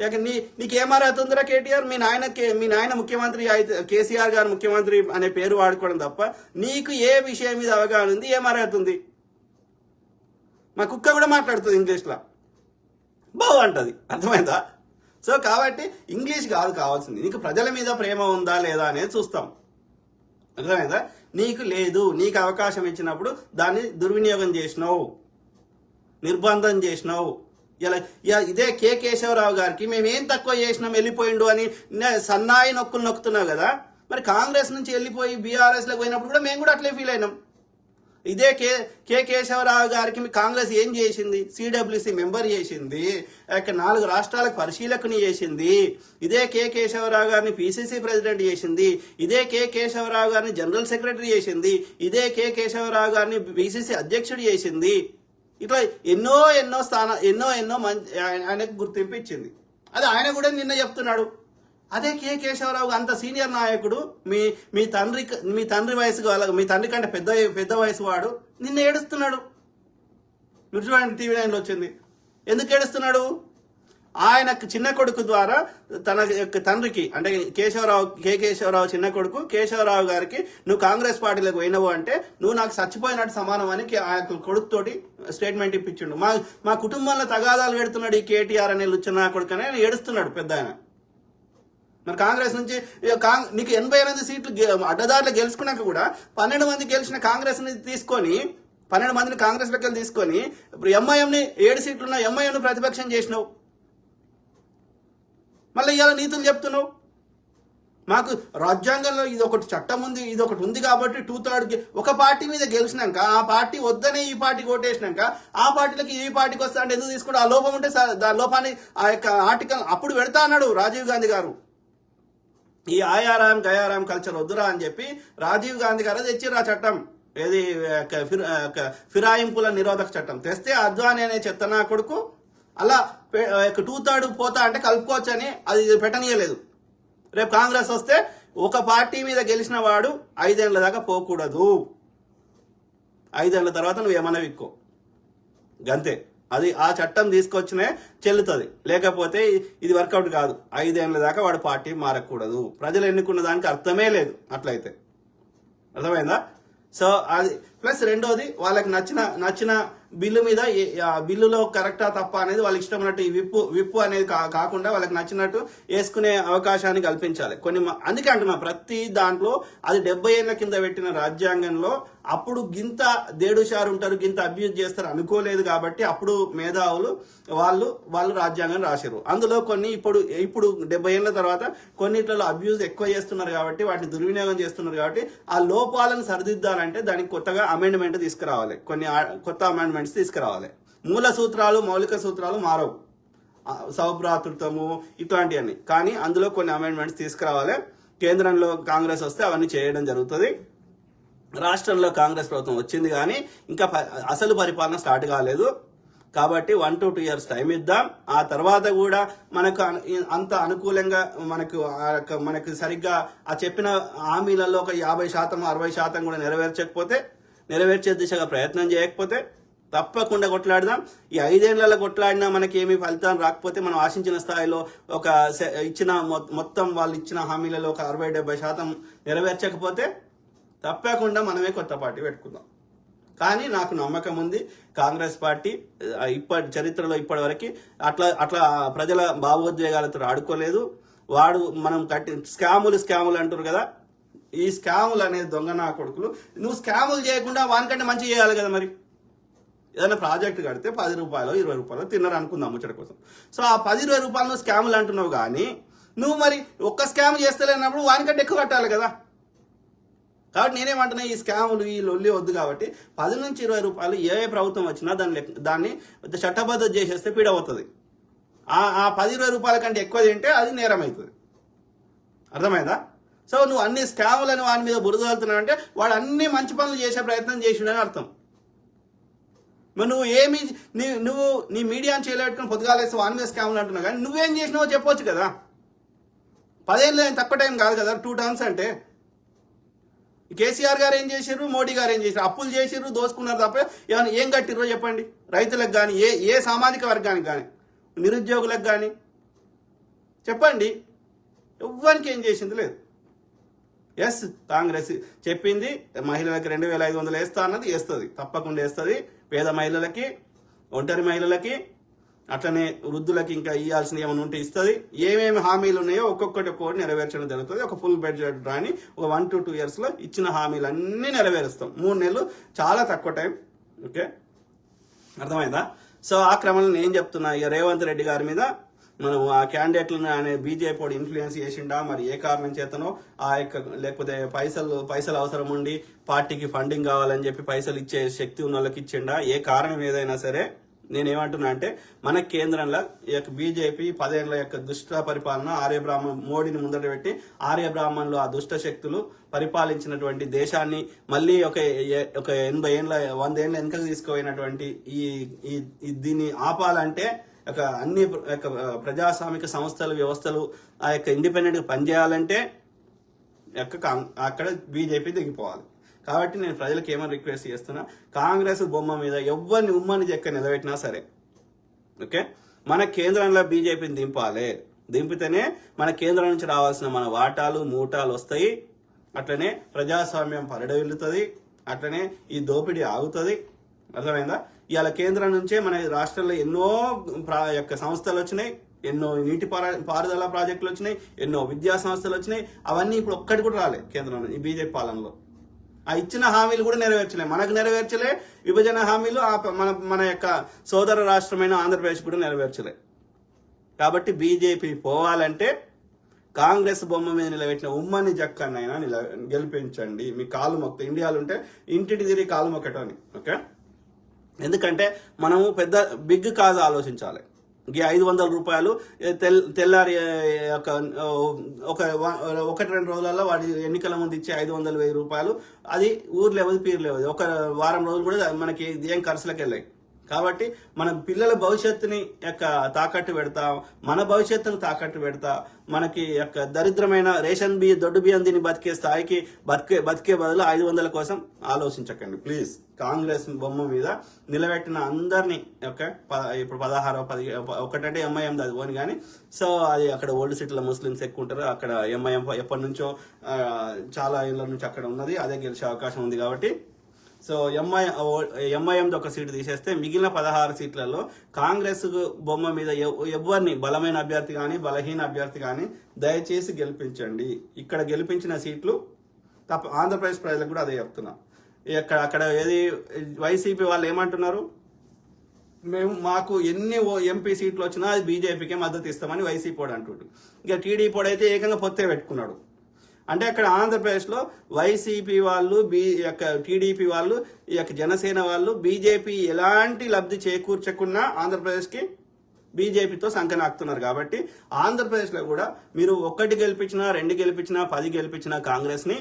ఇక నీకేమారవుతుందిరా కేటీఆర్? మీ నాయన ముఖ్యమంత్రి అయితే, కేసీఆర్ గారు ముఖ్యమంత్రి అనే పేరు వాడుకోవడం తప్ప నీకు ఏ విషయం మీద అవగాహన ఉంది? ఏమారవుతుంది? మా కుక్క కూడా మాట్లాడుతుంది ఇంగ్లీష్లో, బాగుంటుంది. అర్థమైందా? సో కాబట్టి ఇంగ్లీష్ కాదు కావాల్సింది, నీకు ప్రజల మీద ప్రేమ ఉందా లేదా అనేది చూస్తాం. అర్థమైందా? నీకు లేదు, నీకు అవకాశం ఇచ్చినప్పుడు దాన్ని దుర్వినియోగం చేసినావు, నిర్బంధం చేసినావు. ఇలా ఇదే కె కేశవరావు గారికి మేమేం తక్కువ చేసినాం వెళ్ళిపోయిండు అని సన్నాయి నొక్కులు నొక్కుతున్నావు కదా. మరి కాంగ్రెస్ నుంచి వెళ్ళిపోయి బీఆర్ఎస్లోకి పోయినప్పుడు కూడా మేము కూడా అట్లే ఫీల్ అయినాం. ఇదే కె కేశవరావు గారికి కాంగ్రెస్ ఏం చేసింది? సిడబ్ల్యూసి మెంబర్ చేసింది, 4 రాష్ట్రాలకు పరిశీలకుని చేసింది. ఇదే కె కేశవరావు గారిని పిసిసి ప్రెసిడెంట్ చేసింది. ఇదే కె కేశవరావు గారిని జనరల్ సెక్రటరీ చేసింది. ఇదే కె కేశవరావు గారిని పిసిసి అధ్యక్షుడు చేసింది. ఇట్లా ఎన్నో ఆయనకు గుర్తింపు ఇచ్చింది. అది ఆయన కూడా నిన్న చెప్తున్నాడు. అదే కె కేశవరావు అంత సీనియర్ నాయకుడు, మీ తండ్రి వయసు, మీ తండ్రి కంటే పెద్ద వయసు వాడు నిన్న ఏడుస్తున్నాడు. మీరు చూడండి, టీవీ 9లో వచ్చింది. ఎందుకు ఏడుస్తున్నాడు? ఆయన చిన్న కొడుకు ద్వారా తన యొక్క తండ్రికి, అంటే కె కేశవరావు చిన్న కొడుకు కేశవరావు గారికి, నువ్వు కాంగ్రెస్ పార్టీలోకి పోయినవు అంటే నువ్వు నాకు చచ్చిపోయినట్టు సమానం అని ఆ కొడుకుతోటి స్టేట్మెంట్ ఇప్పించిండు. మా కుటుంబంలో తగాదాలు పెడుతున్నాడు ఈ కేటీఆర్ అనే లుచ్చన కొడుకు అని ఏడుస్తున్నాడు పెద్ద ఆయన. మరి కాంగ్రెస్ నుంచి నీకు 88 సీట్లు అడ్డదారులు గెలుచుకున్నాక కూడా 12 మంది గెలిచిన కాంగ్రెస్ ని తీసుకొని 12 మందిని కాంగ్రెస్ లెక్కలు తీసుకొని ఇప్పుడు ఎంఐఎంని 7 సీట్లున్న ఎంఐఎంను ప్రతిపక్షం చేసినావు. మళ్ళీ ఇవాళ నీతులు చెప్తున్నావు. మాకు రాజ్యాంగంలో ఇది ఒకటి చట్టం ఉంది, ఇది ఒకటి ఉంది కాబట్టి 2/3 ఒక పార్టీ మీద గెలిచినాక ఆ పార్టీ వద్దనే ఈ పార్టీకి ఓటేసినాక ఆ పార్టీలకి ఈ పార్టీకి వస్తా అంటే ఎందుకు తీసుకోవడం? ఆ లోపం ఉంటే దాని లోపాన్ని ఆ యొక్క ఆర్టికల్ అప్పుడు పెడతా అన్నాడు రాజీవ్ గాంధీ గారు. ఈ ఆయారాం గయారాం కల్చర్ వద్దురా అని చెప్పి రాజీవ్ గాంధీ గారు తెచ్చిర్రు ఆ చట్టం. ఏది ఫిరాయింపుల నిరోధక చట్టం తెస్తే అద్వానీ అనే చెత్తనా కొడుకు అలా 2/3 పోతా అంటే కలుపుకోవచ్చు అని అది పెట్టనీయలేదు. రేపు కాంగ్రెస్ వస్తే ఒక పార్టీ మీద గెలిచిన వాడు 5 ఏళ్ల దాకా పోకూడదు. 5 ఏళ్ల తర్వాత నువ్వు ఏమన్నా విక్కో, గంతే. అది ఆ చట్టం తీసుకొచ్చినే చెల్లుతుంది, లేకపోతే ఇది వర్కౌట్ కాదు. 5 ఏళ్ల దాకా వాడు పార్టీ మారకూడదు. ప్రజలు ఎన్నుకున్న దానికి అర్థమే లేదు అట్లయితే. అర్థమైందా? సో అది ప్లస్ రెండోది, వాళ్ళకి నచ్చిన బిల్లు మీద బిల్లులో కరెక్టా తప్ప అనేది వాళ్ళకి ఇష్టం ఉన్నట్టు ఈ విప్పు అనేది కాకుండా వాళ్ళకి నచ్చినట్టు వేసుకునే అవకాశాన్ని కల్పించాలి. అందుకే అంటున్నా, ప్రతి దాంట్లో అది 70 ఏళ్ల కింద పెట్టిన రాజ్యాంగంలో అప్పుడు గింత దేడుషారు ఉంటారు, గింత అబ్యూజ్ చేస్తారు అనుకోలేదు కాబట్టి అప్పుడు మేధావులు వాళ్ళు రాజ్యాంగం రాశారు. అందులో కొన్ని ఇప్పుడు 70 ఏళ్ల తర్వాత కొన్నిట్లలో అబ్యూజ్ ఎక్కువ చేస్తున్నారు కాబట్టి, వాటిని దుర్వినియోగం చేస్తున్నారు కాబట్టి ఆ లోపాలను సరిదిద్దాలంటే దానికి కొత్తగా అమెండ్మెంట్ తీసుకురావాలి, కొన్ని కొత్త అమెండ్మెంట్స్ తీసుకురావాలి. మూల సూత్రాలు మౌలిక సూత్రాలు మారవు, సౌభ్రాతృత్వము ఇట్లాంటివన్నీ, కానీ అందులో కొన్ని అమెండ్మెంట్స్ తీసుకురావాలి. కేంద్రంలో కాంగ్రెస్ వస్తే అవన్నీ చేయడం జరుగుతుంది. రాష్ట్రంలో కాంగ్రెస్ ప్రభుత్వం వచ్చింది కానీ ఇంకా అసలు పరిపాలన స్టార్ట్ కాలేదు కాబట్టి 1 to 2 years టైం ఇద్దాం. ఆ తర్వాత కూడా మనకు అంత అనుకూలంగా మనకు సరిగ్గా ఆ చెప్పిన హామీలలో ఒక 50% 60% కూడా నెరవేర్చే దిశగా ప్రయత్నం చేయకపోతే తప్పకుండా కొట్లాడదాం. ఈ 5 ఏళ్లలో కొట్లాడినా మనకి ఏమి ఫలితం రాకపోతే, మనం ఆశించిన స్థాయిలో ఒక ఇచ్చిన మొత్తం వాళ్ళు ఇచ్చిన హామీలలో ఒక 60-70% నెరవేర్చకపోతే తప్పకుండా మనమే కొత్త పార్టీ పెట్టుకుందాం. కానీ నాకు నమ్మకం ఉంది, కాంగ్రెస్ పార్టీ చరిత్రలో ఇప్పటి వరకు అట్లా ప్రజల భావోద్వేగాలతో ఆడుకోలేదు. మనం స్కాములు అంటారు కదా, ఈ స్కాములు అనేది దొంగ నా కొడుకులు. నువ్వు స్కాములు చేయకుండా వానికంటే మంచి చేయాలి కదా. మరి ఏదైనా ప్రాజెక్ట్ కడితే 10 రూపాయలు 20 రూపాయలు తిన్నారు అనుకుందాం ముచ్చట కోసం. సో ఆ 10-20 రూపాయలు నువ్వు స్కాములు అంటున్నావు, కానీ నువ్వు మరి ఒక్క స్కామ్ చేస్తలేనప్పుడు వానికంటే ఎక్కువ కట్టాలి కదా. కాబట్టి నేనేమంటున్నా, ఈ స్కాములు ఈ లొల్లి వద్దు. కాబట్టి 10-20 రూపాయలు ఏ ప్రభుత్వం వచ్చినా దాన్ని చట్టబద్ధత చేసేస్తే పీడవుతుంది. ఆ 10-20 రూపాయల కంటే ఎక్కువ తింటే అది నేరం అవుతుంది. అర్థమైందా? సో నువ్వు అన్ని స్కాములను వాని మీద బురదలుతున్నావు అంటే వాడు అన్ని మంచి పనులు చేసే ప్రయత్నం చేసిండని అర్థం. మరి నువ్వు నీ మీడియాని చేయలేట్టుకుని పొద్దుగాలేసి వాని మీద స్కాములు అంటున్నావు, కానీ నువ్వేం చేసినావో చెప్పొచ్చు కదా. 10 ఏళ్ళు తక్కువ టైం కాదు కదా 2 టర్మ్స్ అంటే. కేసీఆర్ గారు ఏం చేశారు, మోడీ గారు ఏం చేశారు? అప్పులు చేసిర్రు, దోసుకున్నారు తప్ప ఏమైనా ఏం కట్టిర్రో చెప్పండి. రైతులకు కానీ ఏ సామాజిక వర్గానికి కానీ నిరుద్యోగులకు కానీ చెప్పండి. ఎవ్వరికి ఏం చేసింది లేదు. ఎస్, కాంగ్రెస్ చెప్పింది మహిళలకి 2500 వేస్తా అన్నది వేస్తుంది, తప్పకుండా వేస్తుంది. పేద మహిళలకి, ఒంటరి మహిళలకి, అట్లనే వృద్ధులకి ఇంకా ఇవ్వాల్సిన ఏమైనా ఉంటే ఇస్తుంది. ఏమేమి హామీలు ఉన్నాయో ఒక్కొక్కటి నెరవేర్చడం జరుగుతుంది. ఒక ఫుల్ బడ్జెట్ రాని ఒక 1 to 2 years లో ఇచ్చిన హామీలు అన్నీ నెరవేరుస్తాం. 3 నెలలు చాలా తక్కువ టైం. ఓకే, అర్థమైందా? సో ఆ క్రమంలో నేను చెప్తున్నా, ఇక రేవంత్ రెడ్డి గారి మీద మనం ఆ క్యాండిడేట్లను అనే బీజేపీ వాడు ఇన్ఫ్లుయెన్స్ చేసిండా, మరి ఏ కారణం చేతనో లేకపోతే పైసలు అవసరం ఉండి పార్టీకి ఫండింగ్ కావాలని చెప్పి పైసలు ఇచ్చే శక్తి ఉన్న వాళ్ళకి ఇచ్చిండా, ఏ కారణం ఏదైనా సరే నేనేమంటున్నా అంటే, మన కేంద్రంలో ఈ యొక్క బీజేపీ 10 ఏళ్ల యొక్క దుష్ట పరిపాలన మోడీని ముందట పెట్టి ఆర్యబ్రాహ్మణులు ఆ దుష్ట శక్తులు పరిపాలించినటువంటి దేశాన్ని మళ్ళీ ఒక 80 ఏళ్ళ 100 ఏళ్ళ వెనుకకు తీసుకుపోయినటువంటి దీన్ని ఆపాలంటే అన్ని ప్రజాస్వామిక సంస్థలు వ్యవస్థలు ఆ యొక్క ఇండిపెండెంట్ గా పనిచేయాలంటే అక్కడ బీజేపీ దిగిపోవాలి. కాబట్టి నేను ప్రజలకు ఏమని రిక్వెస్ట్ చేస్తున్నా, కాంగ్రెస్ బొమ్మ మీద ఎవరిని ఉమ్మని చెక్క నిలబెట్టినా సరే, ఓకే, మన కేంద్రంలో బీజేపీని దింపితేనే మన కేంద్రం నుంచి రావాల్సిన మన వాటాలు మూటాలు వస్తాయి. అట్లనే ప్రజాస్వామ్యం పరిడవిల్లుతుంది, అట్లనే ఈ దోపిడీ ఆగుతుంది. అర్థమైందా? ఇవాళ కేంద్రం నుంచే మన రాష్ట్రంలో ఎన్నో సంస్థలు వచ్చినాయి, ఎన్నో నీటి పారుదల ప్రాజెక్టులు వచ్చినాయి, ఎన్నో విద్యా సంస్థలు వచ్చినాయి. అవన్నీ ఇప్పుడు ఒక్కటి కూడా రాలే కేంద్రం ఈ బీజేపీ పాలనలో. ఆ ఇచ్చిన హామీలు కూడా మనకు నెరవేర్చలే. విభజన హామీలు మన యొక్క సోదర రాష్ట్రమైన ఆంధ్రప్రదేశ్ కూడా నెరవేర్చలే. కాబట్టి బీజేపీ పోవాలంటే కాంగ్రెస్ బొమ్మ మీద నిలబెట్టిన ఉమ్మని జక్కన్నైనా గెలిపించండి. మీ కాలు మొక్క ఇండియాలో ఉంటే ఇంటికి తిరిగి కాలు మొక్కటని. ఓకే, ఎందుకంటే మనము పెద్ద బిగ్ కాజ్ ఆలోచించాలి. 500 రూపాయలు తెల్లారి ఒక 1-2 రోజులలో వాడి ఎన్నికల ముందు ఇచ్చే 500-1000 రూపాయలు అది ఊరు లేవదు, పీరు లేవదు. ఒక వారం రోజులు కూడా మనకి ఏం ఖర్చులకు వెళ్ళాయి. కాబట్టి మన పిల్లల భవిష్యత్తుని తాకట్టు పెడతా, మన భవిష్యత్తును తాకట్టు పెడతా, మనకి దరిద్రమైన రేషన్ దొడ్డు బియ్యం దీన్ని బతికే స్థాయికి బతికే బదులు 500 కోసం ఆలోచించకండి ప్లీజ్. కాంగ్రెస్ బొమ్మ మీద నిలబెట్టిన అందరినీ ఇప్పుడు 16 ఒకటంటే ఎంఐఎం అది పోని కానీ. సో అది అక్కడ ఓల్డ్ సిటీలో ముస్లిమ్స్ ఎక్కువ ఉంటారు. అక్కడ ఎంఐఎం ఎప్పటి నుంచో చాలా ఏళ్ళ నుంచి అక్కడ ఉన్నది, అదే గెలిచే అవకాశం ఉంది. కాబట్టి సో ఎంఐఎం ఒక సీటు తీసేస్తే మిగిలిన 16 సీట్లలో కాంగ్రెస్ బొమ్మ మీద ఎవరిని బలమైన అభ్యర్థి కానీ బలహీన అభ్యర్థి కానీ దయచేసి గెలిపించండి. ఇక్కడ గెలిపించిన సీట్లు ఆంధ్రప్రదేశ్ ప్రజలకు కూడా అదే చెప్తున్నా. అక్కడ ఏది వైసీపీ వాళ్ళు ఏమంటున్నారు, మాకు ఎన్ని ఎంపీ సీట్లు వచ్చినా అది బీజేపీకే మద్దతు ఇస్తామని వైసీపీ వాడు అంటుండు. ఇక టీడీపీ వాడు అయితే ఏకంగా పొత్తే పెట్టుకున్నాడు. అంటే అక్కడ ఆంధ్రప్రదేశ్లో వైసీపీ వాళ్ళు టీడీపీ వాళ్ళు జనసేన వాళ్ళు బీజేపీ ఎలాంటి లబ్ధి చేకూర్చకున్నా ఆంధ్రప్రదేశ్కి బీజేపీతో సంకనాకుతున్నారు. కాబట్టి ఆంధ్రప్రదేశ్లో కూడా మీరు 1 గెలిపించినా 2 గెలిపించినా 10 గెలిపించినా కాంగ్రెస్ని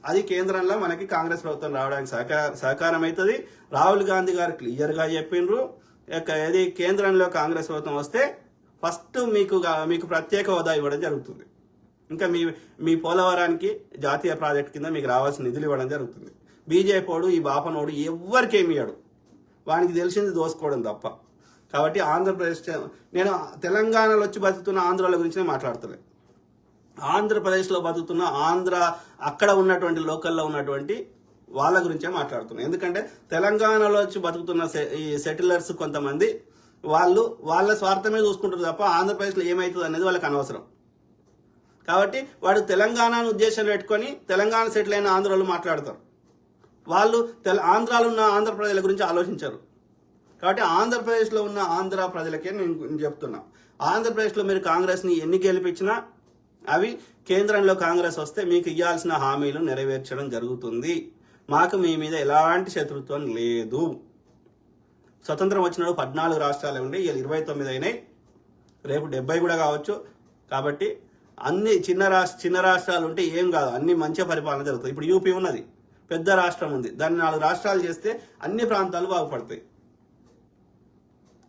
అది కేంద్రంలో మనకి కాంగ్రెస్ ప్రభుత్వం రావడానికి సహకారం అవుతుంది. రాహుల్ గాంధీ గారు క్లియర్గా చెప్పిండ్రు, ఏది కేంద్రంలో కాంగ్రెస్ ప్రభుత్వం వస్తే ఫస్ట్ మీకు ప్రత్యేక హోదా ఇవ్వడం జరుగుతుంది. ఇంకా మీ పోలవరానికి జాతీయ ప్రాజెక్ట్ కింద మీకు రావాల్సిన నిధులు ఇవ్వడం జరుగుతుంది. బీజేపీ వాడు ఈ బాపనోడు ఎవ్వరికేమి ఇవ్వడు. వానికి తెలిసింది దోసుకోవడం తప్ప. కాబట్టి ఆంధ్రప్రదేశ్, నేను తెలంగాణలో వచ్చి బతుకుతున్న ఆంధ్రాల గురించి మాట్లాడుతున్నాను. ఆంధ్రప్రదేశ్లో బతుకుతున్న అక్కడ ఉన్నటువంటి లోకల్లో ఉన్నటువంటి వాళ్ళ గురించే మాట్లాడుతున్నాను. ఎందుకంటే తెలంగాణలో వచ్చి బతుకుతున్న ఈ సెటిలర్స్ కొంతమంది వాళ్ళ స్వార్థమే చూసుకుంటారు తప్ప ఆంధ్రప్రదేశ్లో ఏమవుతుంది అనేది వాళ్ళకి అనవసరం. కాబట్టి వాడు తెలంగాణను ఉద్దేశంలో పెట్టుకొని తెలంగాణ సెటిల్ అయిన ఆంధ్రాలో మాట్లాడతారు. వాళ్ళు ఆంధ్రాలో ఉన్న ఆంధ్ర ప్రజల గురించి ఆలోచించారు. కాబట్టి ఆంధ్రప్రదేశ్లో ఉన్న ఆంధ్ర ప్రజలకే నేను చెప్తున్నా, ఆంధ్రప్రదేశ్లో మీరు కాంగ్రెస్ని ఎన్ని గెలిపించినా అవి కేంద్రంలో కాంగ్రెస్ వస్తే మీకు ఇవ్వాల్సిన హామీలు నెరవేర్చడం జరుగుతుంది. మాకు మీ మీద ఎలాంటి శత్రుత్వం లేదు. స్వతంత్రం వచ్చినప్పుడు 14 రాష్ట్రాలు ఉండి ఇలా 29 అయినాయి, రేపు 70 కూడా కావచ్చు. కాబట్టి అన్ని చిన్న రాష్ట్రాలు ఉంటే ఏం కాదు, అన్ని మంచిగా పరిపాలన జరుగుతుంది. ఇప్పుడు యూపీ ఉన్నది, పెద్ద రాష్ట్రం ఉంది, దాన్ని 4 రాష్ట్రాలు చేస్తే అన్ని ప్రాంతాలు బాగుపడతాయి.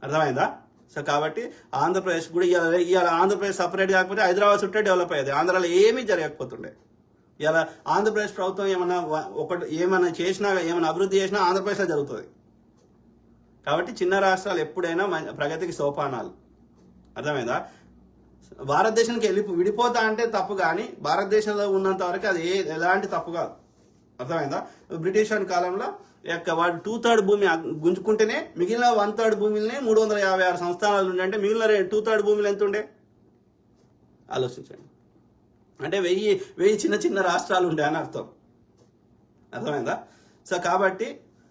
అర్థమైందా? సో కాబట్టి ఆంధ్రప్రదేశ్ కూడా ఇవాళ ఆంధ్రప్రదేశ్ సపరేట్ కాకపోతే హైదరాబాద్ చుట్టే డెవలప్ అయ్యేది, ఆంధ్రాలో ఏమీ జరగకపోతుండే. ఇలా ఆంధ్రప్రదేశ్ ప్రభుత్వం ఏమైనా చేసినా, ఏమైనా అభివృద్ధి చేసినా ఆంధ్రప్రదేశ్లో జరుగుతుంది. కాబట్టి చిన్న రాష్ట్రాలు ఎప్పుడైనా ప్రగతికి సోపానాలు. అర్థమైందా? భారతదేశానికి విడిపోతా అంటే తప్పు, కానీ భారతదేశంలో ఉన్నంత వరకు అది ఎలాంటి తప్పు కాదు. అర్థమైందా? బ్రిటిష్ వారి కాలంలో వాడు 2/3 భూమి గుంజుకుంటేనే మిగిలిన 1/3 భూమిని 356 సంస్థానాలు ఉండే, అంటే మిగిలిన 2/3 భూములు ఎంత ఉండే ఆలోచించండి. అంటే 1000 చిన్న చిన్న రాష్ట్రాలు ఉండే అని అర్థం. అర్థమైందా? సో కాబట్టి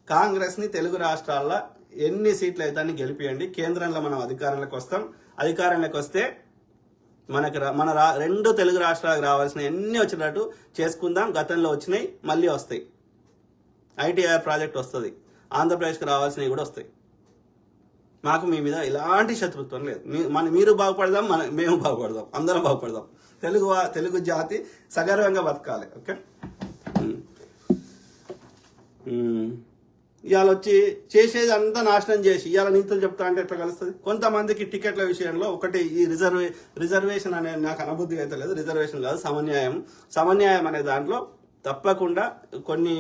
కాంగ్రెస్ని తెలుగు రాష్ట్రాల్లో ఎన్ని సీట్లు అయితే అన్ని గెలిపియండి. కేంద్రంలో మనం అధికారంలోకి వస్తాం. అధికారంలోకి వస్తే మన 2 తెలుగు రాష్ట్రాలకు రావాల్సిన ఎన్ని వచ్చినట్టు చేసుకుందాం. గతంలో వచ్చినాయి, మళ్ళీ వస్తాయి. ఐటీఆర్ ప్రాజెక్ట్ వస్తుంది, ఆంధ్రప్రదేశ్కి రావాల్సినవి కూడా వస్తాయి. మాకు మీ మీద ఎలాంటి శత్రుత్వం లేదు. మీరు బాగుపడదాం, మేము బాగుపడదాం, అందరం బాగుపడదాం. తెలుగు జాతి సగర్వంగా బతకాలి. ఓకే, ఇవాళ వచ్చి చేసేది అంతా నాశనం చేసి ఇవాళ నీతులు చెప్తా అంటే ఎట్లా కలుస్తుంది? కొంతమందికి టికెట్ల విషయంలో ఒకటి ఈ రిజర్వేషన్ అనేది నాకు అనుభూతి అయితే లేదు. రిజర్వేషన్ కాదు, సమన్యాయం అనే దాంట్లో తప్పకుండా కొన్ని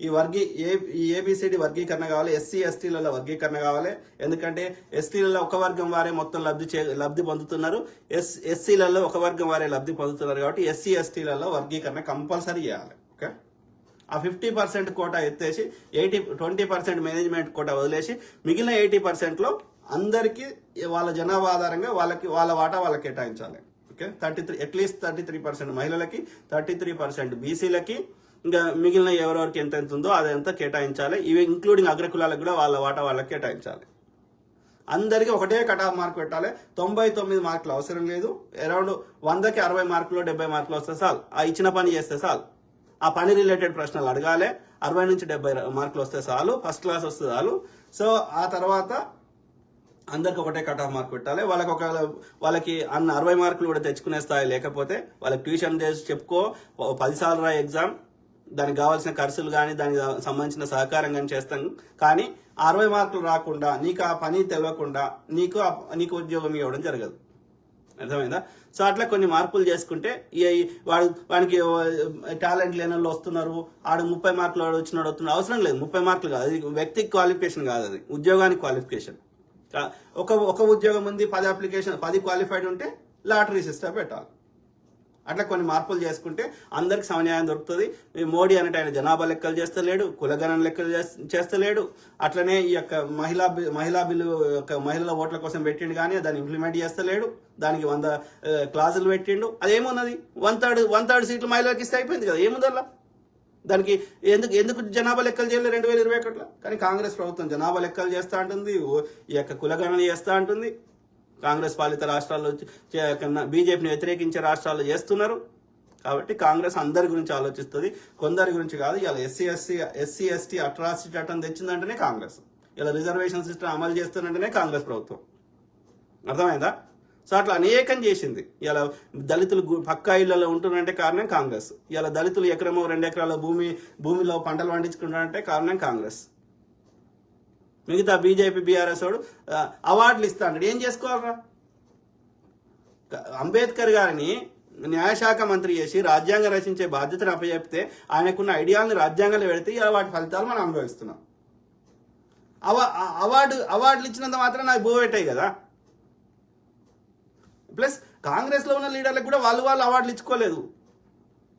ఈ ఏబిసిడి వర్గీకరణ కావాలి, ఎస్సీ ఎస్టీలలో వర్గీకరణ కావాలి. ఎందుకంటే ఎస్టీలలో ఒక వర్గం వారే మొత్తం లబ్ధి పొందుతున్నారు, ఎస్సీలలో ఒక వర్గం వారే లబ్ధి పొందుతున్నారు. కాబట్టి ఎస్సీ ఎస్టీలలో వర్గీకరణ కంపల్సరీ చేయాలి. ఓకే, ఆ 50% కోటా ఎత్తేసి 20% మేనేజ్మెంట్ కోటా వదిలేసి మిగిలిన 80%లో అందరికీ వాళ్ళ జనాభా ఆధారంగా వాళ్ళ వాటా వాళ్ళకి కేటాయించాలి. ఓకే, అట్లీస్ట్ 33% మహిళలకి, 33% బీసీలకి, ఇంకా మిగిలిన ఎవరెవరికి ఎంత ఉందో అదంతా కేటాయించాలి. ఇవి ఇంక్లూడింగ్ అగ్రకులాలకు కూడా వాళ్ళ వాటా వాళ్ళకి కేటాయించాలి. అందరికీ ఒకటే కట్ ఆఫ్ మార్క్ పెట్టాలి. 99 మార్కులు అవసరం లేదు. అరౌండ్ 100కి 60 మార్కులు 70 మార్కులు వస్తే చాలు. ఆ ఇచ్చిన పని చేస్తే చాలు. ఆ పని రిలేటెడ్ ప్రశ్నలు అడగాలి. 60 నుంచి 70 మార్కులు వస్తే చాలు, ఫస్ట్ క్లాస్ వస్తే చాలు. సో ఆ తర్వాత అందరికి ఒకటే కట్ ఆఫ్ మార్క్ పెట్టాలి. వాళ్ళకి 60 మార్కులు కూడా తెచ్చుకునే స్థాయి లేకపోతే వాళ్ళకి ట్యూషన్ చేసి చెప్పుకో, 10 సార్లు రా ఎగ్జామ్, దానికి కావాల్సిన ఖర్చులు కానీ దానికి సంబంధించిన సహకారం కానీ చేస్తాం. కానీ 60 మార్కులు రాకుండా, నీకు ఆ పని తెలియకుండా నీకు ఉద్యోగం ఇవ్వడం జరగదు. అర్థమైందా? సో అట్లా కొన్ని మార్పులు చేసుకుంటే వానికి టాలెంట్ లేని వాళ్ళు వస్తున్నారు, 30 మార్కులు వచ్చినాడు వస్తున్నాడు, అవసరం లేదు. 30 మార్కులు కాదు, అది వ్యక్తికి క్వాలిఫికేషన్ కాదు, అది ఉద్యోగానికి క్వాలిఫికేషన్. ఒక ఉద్యోగం ఉంది, 10 క్వాలిఫైడ్ ఉంటే లాటరీ సిస్టమ్ పెట్టాలి. అట్లా కొన్ని మార్పులు చేసుకుంటే అందరికి సమన్యాయం దొరుకుతుంది. మోడీ అనేట ఆయన జనాభా లెక్కలు చేస్తలేడు, కులగణన లెక్కలు చేస్తలేడు. అట్లనే ఈ యొక్క మహిళా బిల్లు మహిళల ఓట్ల కోసం పెట్టిండు, కానీ దాన్ని ఇంప్లిమెంట్ చేస్తలేడు. దానికి 100 క్లాజులు పెట్టిండు. అదేమున్నది? 1/3 సీట్లు మహిళలకు ఇస్తే అయిపోయింది కదా, ఏముందల్లా? దానికి ఎందుకు జనాభా లెక్కలు చేయలేదు 2021లో? కానీ కాంగ్రెస్ ప్రభుత్వం జనాభా లెక్కలు చేస్తూ ఉంటుంది, ఈ యొక్క కులగణన చేస్తూ ఉంటుంది. కాంగ్రెస్ పాలిత రాష్ట్రాల్లో బీజేపీని వ్యతిరేకించే రాష్ట్రాల్లో చేస్తున్నారు. కాబట్టి కాంగ్రెస్ అందరి గురించి ఆలోచిస్తుంది, కొందరి గురించి కాదు. ఇలా ఎస్సీ ఎస్టీ అట్రాసిటీ చట్టం తెచ్చిందంటేనే కాంగ్రెస్, ఇలా రిజర్వేషన్ సిస్టమ్ అమలు చేస్తుందంటేనే కాంగ్రెస్ ప్రభుత్వం. అర్థమైందా? సో అట్లా అనేకం చేసింది. ఇలా దళితులు పక్కా ఇళ్లలో ఉంటున్నారంటే కారణం కాంగ్రెస్. ఇలా దళితులు 1 ఎకరమో 2 ఎకరాల భూమిలో పంటలు పండించుకుంటారంటే కారణం కాంగ్రెస్. మిగతా బీజేపీ బీఆర్ఎస్ వాడు అవార్డులు ఇస్తా అంటాడు, ఏం చేసుకోవాలరా? అంబేద్కర్ గారిని న్యాయశాఖ మంత్రి చేసి రాజ్యాంగం రచించే బాధ్యతను అప్పచెప్తే ఆయనకున్న ఐడియాలను రాజ్యాంగంలో పెడితే వాటి ఫలితాలు మనం అనుభవిస్తున్నాం. అవార్డులు ఇచ్చినంత మాత్రం నాకు బో పెట్టాయి కదా. ప్లస్ కాంగ్రెస్లో ఉన్న లీడర్లకు కూడా వాళ్ళు అవార్డులు ఇచ్చుకోలేదు.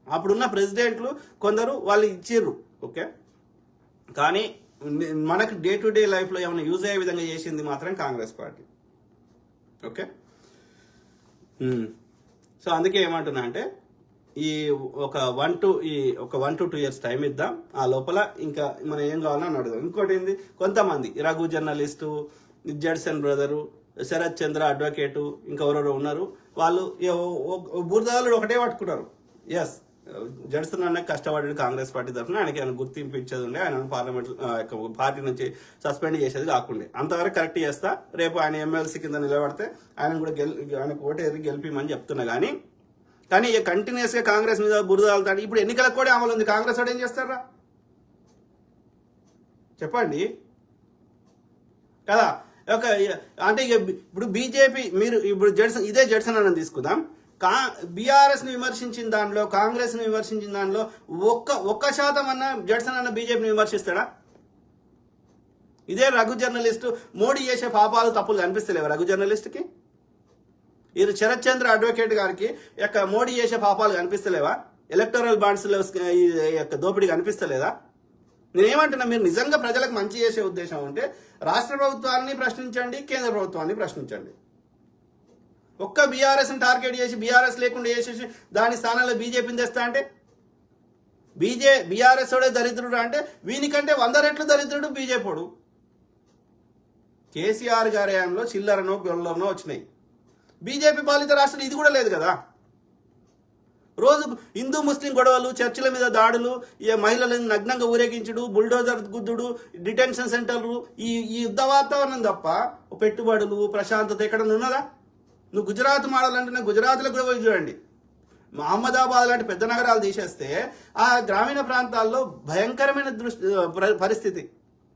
అప్పుడున్న ప్రెసిడెంట్లు కొందరు వాళ్ళు ఇచ్చిర్రు, ఓకే. కానీ మనకు డే టు డే లైఫ్లో ఏమైనా యూజ్ అయ్యే విధంగా చేసింది మాత్రం కాంగ్రెస్ పార్టీ, ఓకే. సో అందుకే ఏమంటున్నా అంటే ఈ ఒక 1 to 2 years టైం ఇద్దాం. ఆ లోపల ఇంకా మనం ఏం కావాలని అడుగుదాం. ఇంకోటి ఏంది, కొంతమంది Raghu journalist, Judson brother, Sharath Chandra advocate, ఇంకెవరెవరో ఉన్నారు. వాళ్ళు బురదాలు ఒకటే పట్టుకున్నారు. ఎస్, జడ్సన్ అన్న కష్టపడ్డాడు కాంగ్రెస్ పార్టీ తరఫున, ఆయనకి ఆయన గుర్తింపు ఇచ్చేది ఉండే, ఆయన పార్లమెంట్ పార్టీ నుంచి సస్పెండ్ చేసేది కాకుండా అంతవరకు కరెక్ట్ చేస్తా. రేపు ఆయన ఎమ్మెల్సీ కింద నిలబడితే ఆయన కూడా ఆయనకు ఓటేది గెలిపిమని చెప్తున్నా. కానీ కంటిన్యూస్ గా కాంగ్రెస్ మీద బురద వెళ్తాడు. ఇప్పుడు ఎన్నికలకు కూడా అమలు ఉంది, కాంగ్రెస్ వాడు ఏం చేస్తారా చెప్పండి కదా. అంటే ఇప్పుడు బీజేపీ మీరు ఇప్పుడు ఇదే జడ్సన్ అన్న తీసుకుందాం. బీఆర్ఎస్ ని విమర్శించిన దానిలో, కాంగ్రెస్ ని విమర్శించిన దానిలో 1% అన్న జడ్సన్ అన్న బీజేపీని విమర్శిస్తాడా? ఇదే రఘు జర్నలిస్టు మోడీ చేసే పాపాలు తప్పులు కనిపిస్తలేవు రఘు జర్నలిస్ట్కి? ఇది శరత్ చంద్ర అడ్వకేట్ గారికి మోడీ చేసే పాపాలు కనిపిస్తలేవా? ఎలక్టోరల్ బాండ్స్ దోపిడీ కనిపిస్తలేదా? నేనేమంటున్నా, మీరు నిజంగా ప్రజలకు మంచి చేసే ఉద్దేశం ఉంటే రాష్ట్ర ప్రభుత్వాన్ని ప్రశ్నించండి, కేంద్ర ప్రభుత్వాన్ని ప్రశ్నించండి. ఒక్క బీఆర్ఎస్ని టార్గెట్ చేసి బీఆర్ఎస్ లేకుండా చేసేసి దాని స్థానంలో బీజేపీని తెస్తా అంటే బీఆర్ఎస్ వాడే దరిద్రుడు అంటే వీనికంటే 100 రెట్లు దరిద్రుడు బీజేపీడు. కేసీఆర్ గారి హయాంలో చిల్లరనో గొల్లరనో వచ్చినాయి. బీజేపీ పాలిత రాష్ట్రాలు ఇది కూడా లేదు కదా. రోజు హిందూ ముస్లిం గొడవలు, చర్చిల మీద దాడులు, మహిళలను నగ్నంగా ఊరేగించుడు, బుల్డోజర్ గుద్దుడు, డిటెన్షన్ సెంటర్లు, ఈ యుద్ధ వాతావరణం తప్ప పెట్టుబడులు, ప్రశాంతత ఎక్కడ ఉన్నదా? నువ్వు గుజరాత్ మాడాలంటే గుజరాత్లో కూడా పోయి చూడండి. మహమ్మదాబాద్ లాంటి పెద్ద నగరాలు తీసేస్తే ఆ గ్రామీణ ప్రాంతాల్లో భయంకరమైన పరిస్థితి.